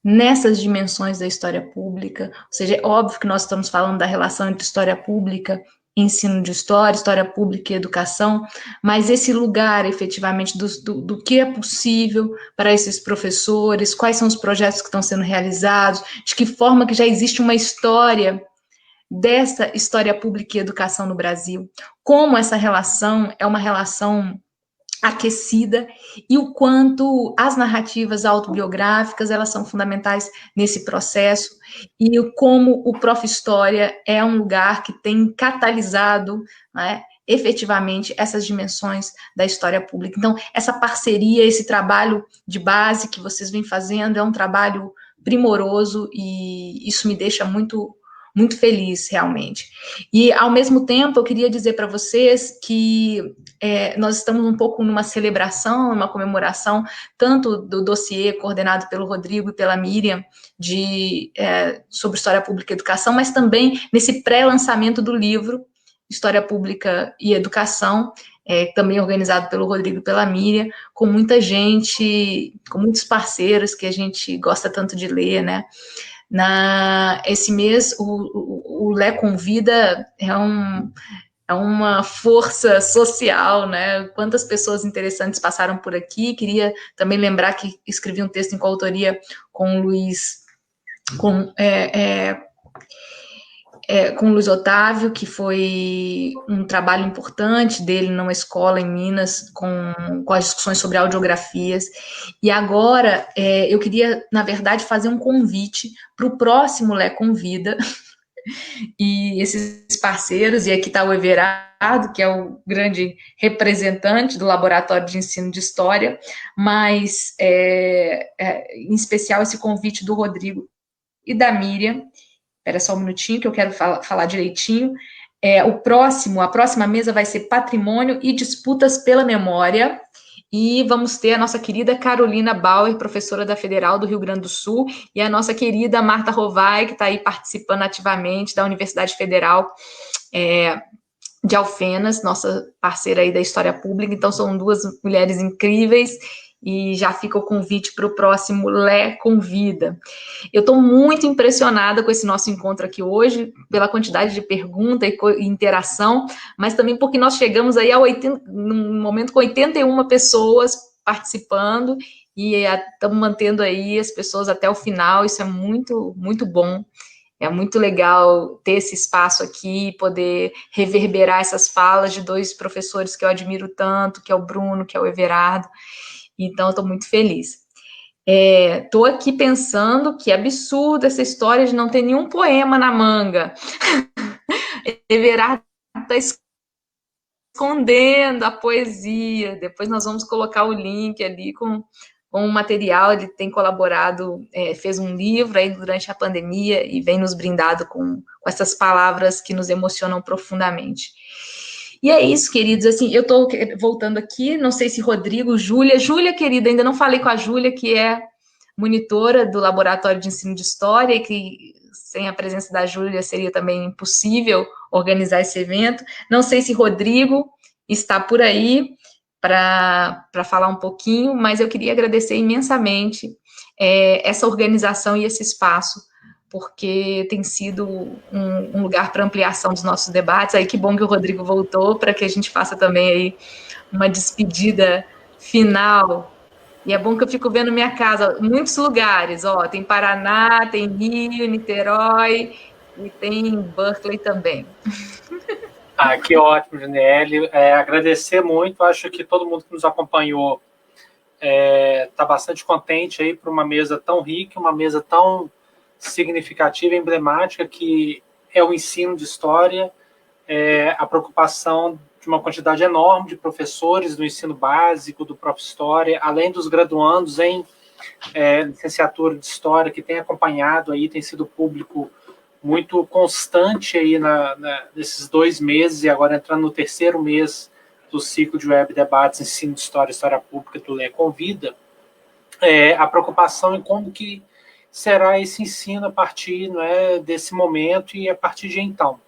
nessas dimensões da história pública, ou seja, é óbvio que nós estamos falando da relação entre história pública ensino de história, história pública e educação, mas esse lugar, efetivamente, do que é possível para esses professores, quais são os projetos que estão sendo realizados, de que forma que já existe uma história dessa história pública e educação no Brasil, como essa relação é uma relação aquecida e o quanto as narrativas autobiográficas elas são fundamentais nesse processo e como o Prof. História é um lugar que tem catalisado, né, efetivamente essas dimensões da história pública. Então, essa parceria, esse trabalho de base que vocês vêm fazendo é um trabalho primoroso e isso me deixa muito feliz, realmente. E, ao mesmo tempo, eu queria dizer para vocês que nós estamos um pouco numa celebração, uma comemoração, tanto do dossiê coordenado pelo Rodrigo e pela Miriam, sobre História Pública e Educação, mas também nesse pré-lançamento do livro, História Pública e Educação, também organizado pelo Rodrigo e pela Miriam, com muita gente, com muitos parceiros que a gente gosta tanto de ler, né? Esse mês, o Lé Convida é uma força social, né? Quantas pessoas interessantes passaram por aqui. Queria também lembrar que escrevi um texto em coautoria com o Luiz, com Luiz Otávio, que foi um trabalho importante dele numa escola em Minas, com as discussões sobre audiografias. E agora, eu queria, na verdade, fazer um convite para o próximo Lé Convida, e esses parceiros, e aqui está o Everardo, que é o grande representante do Laboratório de Ensino de História, mas, em especial, esse convite do Rodrigo e da Miriam. Espera só um minutinho, que eu quero falar direitinho. A próxima mesa vai ser Patrimônio e Disputas pela Memória, e vamos ter a nossa querida Carolina Bauer, professora da Federal do Rio Grande do Sul, e a nossa querida Marta Rovai, que está aí participando ativamente da Universidade Federal de Alfenas, nossa parceira aí da História Pública. Então, são duas mulheres incríveis, e já fica o convite para o próximo Lé Convida. Eu estou muito impressionada com esse nosso encontro aqui hoje, pela quantidade de pergunta e interação, mas também porque nós chegamos aí num momento com 81 pessoas participando, e estamos mantendo aí as pessoas até o final. Isso é muito, muito bom. É muito legal ter esse espaço aqui, poder reverberar essas falas de dois professores que eu admiro tanto, que é o Bruno, que é o Everardo. Então, eu estou muito feliz. Estou aqui pensando que absurdo essa história de não ter nenhum poema na manga. Everardo está escondendo a poesia. Depois nós vamos colocar o link ali com o material. Ele tem colaborado, fez um livro aí durante a pandemia e vem nos brindado com essas palavras que nos emocionam profundamente. E é isso, queridos, assim, eu estou voltando aqui, não sei se Rodrigo, Júlia, querida, ainda não falei com a Júlia, que é monitora do Laboratório de Ensino de História, e que sem a presença da Júlia seria também impossível organizar esse evento. Não sei se Rodrigo está por aí para falar um pouquinho, mas eu queria agradecer imensamente essa organização e esse espaço, porque tem sido um lugar para ampliação dos nossos debates. Aí que bom que o Rodrigo voltou, para que a gente faça também aí uma despedida final. E é bom que eu fico vendo minha casa, muitos lugares, tem Paraná, tem Rio, Niterói, e tem Berkeley também. Que ótimo, Janiele. Agradecer muito, acho que todo mundo que nos acompanhou está bastante contente aí por uma mesa tão rica, uma mesa tão significativa, emblemática, que é o ensino de história, a preocupação de uma quantidade enorme de professores do ensino básico, do Prof. História, além dos graduandos em licenciatura de História, que tem acompanhado aí, tem sido público muito constante aí nesses 2 meses, e agora entrando no 3º mês do ciclo de web debates, ensino de história e história pública do Lé Convida, a preocupação em como que será esse ensino a partir desse momento e a partir de então.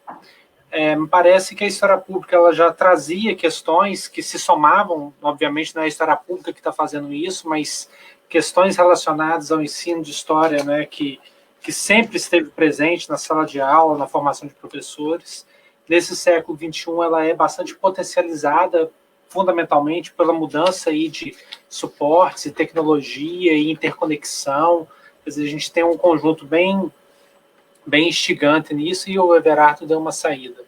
Me parece que a história pública ela já trazia questões que se somavam, obviamente não é a história pública que está fazendo isso, mas questões relacionadas ao ensino de história, que sempre esteve presente na sala de aula, na formação de professores. nesse século XXI, ela é bastante potencializada, fundamentalmente pela mudança aí de suportes e tecnologia e interconexão. Quer dizer, a gente tem um conjunto bem instigante nisso, e o Everardo deu uma saída.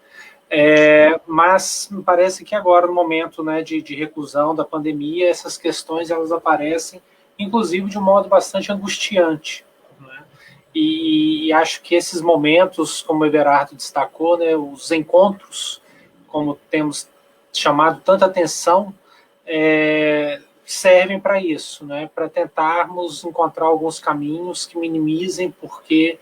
Mas me parece que agora, no momento, né, de reclusão da pandemia, essas questões elas aparecem, inclusive, de um modo bastante angustiante, né? E acho que esses momentos, como o Everardo destacou, né, os encontros, como temos chamado tanta atenção, servem para isso, né, para tentarmos encontrar alguns caminhos que minimizem, porque,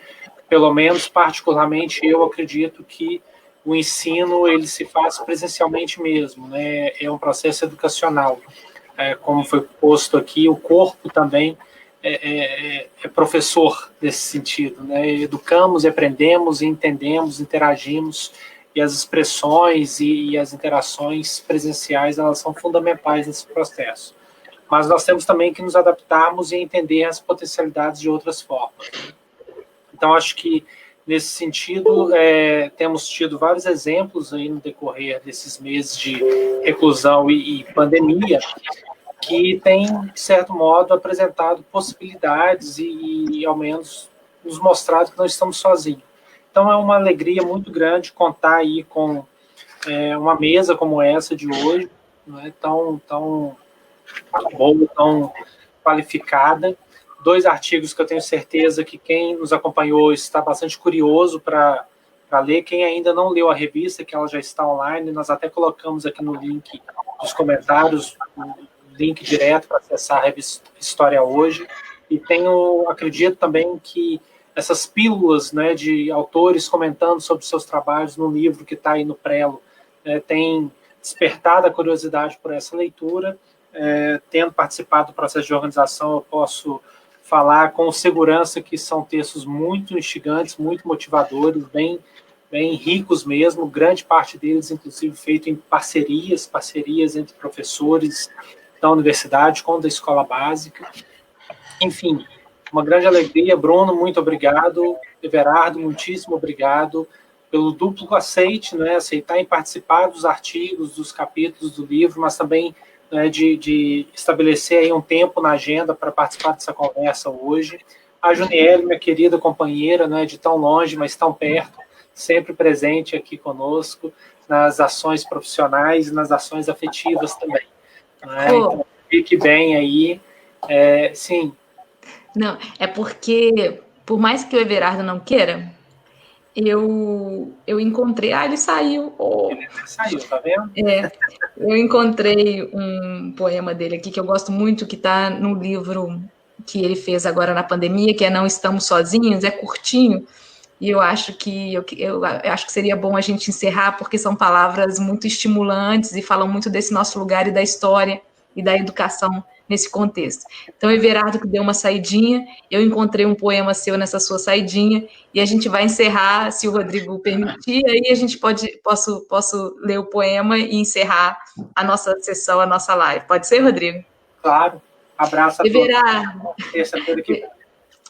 pelo menos particularmente, eu acredito que o ensino ele se faz presencialmente mesmo, né, é um processo educacional. Como foi posto aqui, o corpo também é professor nesse sentido, né? Educamos, aprendemos, entendemos, interagimos, e as expressões e as interações presenciais, elas são fundamentais nesse processo. Mas nós temos também que nos adaptarmos e entender as potencialidades de outras formas. Então, acho que, nesse sentido, temos tido vários exemplos aí no decorrer desses meses de reclusão e pandemia, que tem, de certo modo, apresentado possibilidades e, ao menos, nos mostrado que não estamos sozinhos. Então, é uma alegria muito grande contar aí com uma mesa como essa de hoje, né, tão boa, tão qualificada. 2 artigos que eu tenho certeza que quem nos acompanhou está bastante curioso para ler. Quem ainda não leu a revista, que ela já está online, nós até colocamos aqui no link dos comentários link direto para acessar a revista História Hoje. E acredito também que essas pílulas, né, de autores comentando sobre seus trabalhos no livro que está aí no prelo, tem despertado a curiosidade por essa leitura. Tendo participado do processo de organização, eu posso falar com segurança que são textos muito instigantes, muito motivadores, bem ricos mesmo, grande parte deles, inclusive, feito em parcerias entre professores da universidade com da escola básica. Enfim, uma grande alegria. Bruno, muito obrigado. Everardo, muitíssimo obrigado pelo duplo aceite, né, aceitar e participar dos artigos, dos capítulos do livro, mas também, né, de estabelecer aí um tempo na agenda para participar dessa conversa hoje. A Juniele, minha querida companheira, né, de tão longe, mas tão perto, sempre presente aqui conosco, nas ações profissionais e nas ações afetivas também. Né? Então, fique bem aí. Sim. Não, é porque, por mais que o Everardo não queira, eu encontrei... ele saiu. Ele saiu, tá vendo? Eu encontrei um poema dele aqui que eu gosto muito, que está no livro que ele fez agora na pandemia, que é Não Estamos Sozinhos, é curtinho, e eu acho que seria bom a gente encerrar, porque são palavras muito estimulantes e falam muito desse nosso lugar e da história e da educação nesse contexto. Então, Everardo, que deu uma saidinha, eu encontrei um poema seu nessa sua saidinha, e a gente vai encerrar, se o Rodrigo permitir, aí a gente posso ler o poema e encerrar a nossa sessão, a nossa live. Pode ser, Rodrigo? Claro. Abraço a Everardo. todos.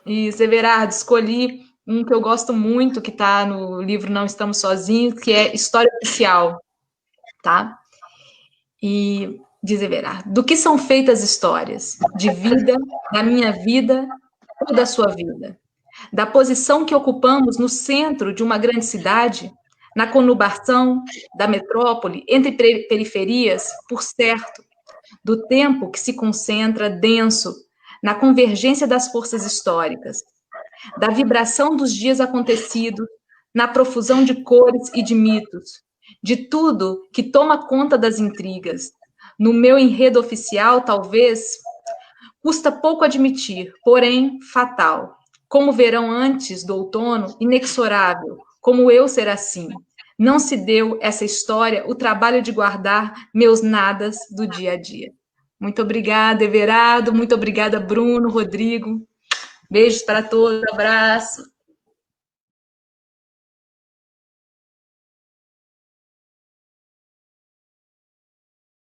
Isso, Everardo, escolhi um que eu gosto muito, que está no livro Não Estamos Sozinhos, que é História Oficial, tá? E diz Everardo: do que são feitas histórias? De vida, da minha vida ou da sua vida? Da posição que ocupamos no centro de uma grande cidade, na conurbação da metrópole, entre periferias, por certo, do tempo que se concentra denso na convergência das forças históricas, da vibração dos dias acontecidos, na profusão de cores e de mitos, de tudo que toma conta das intrigas. No meu enredo oficial, talvez, custa pouco admitir, porém fatal. Como verão antes do outono, inexorável, como eu ser assim. Não se deu essa história o trabalho de guardar meus nadas do dia a dia. Muito obrigada, Everardo. Muito obrigada, Bruno, Rodrigo. Beijos para todos, abraço.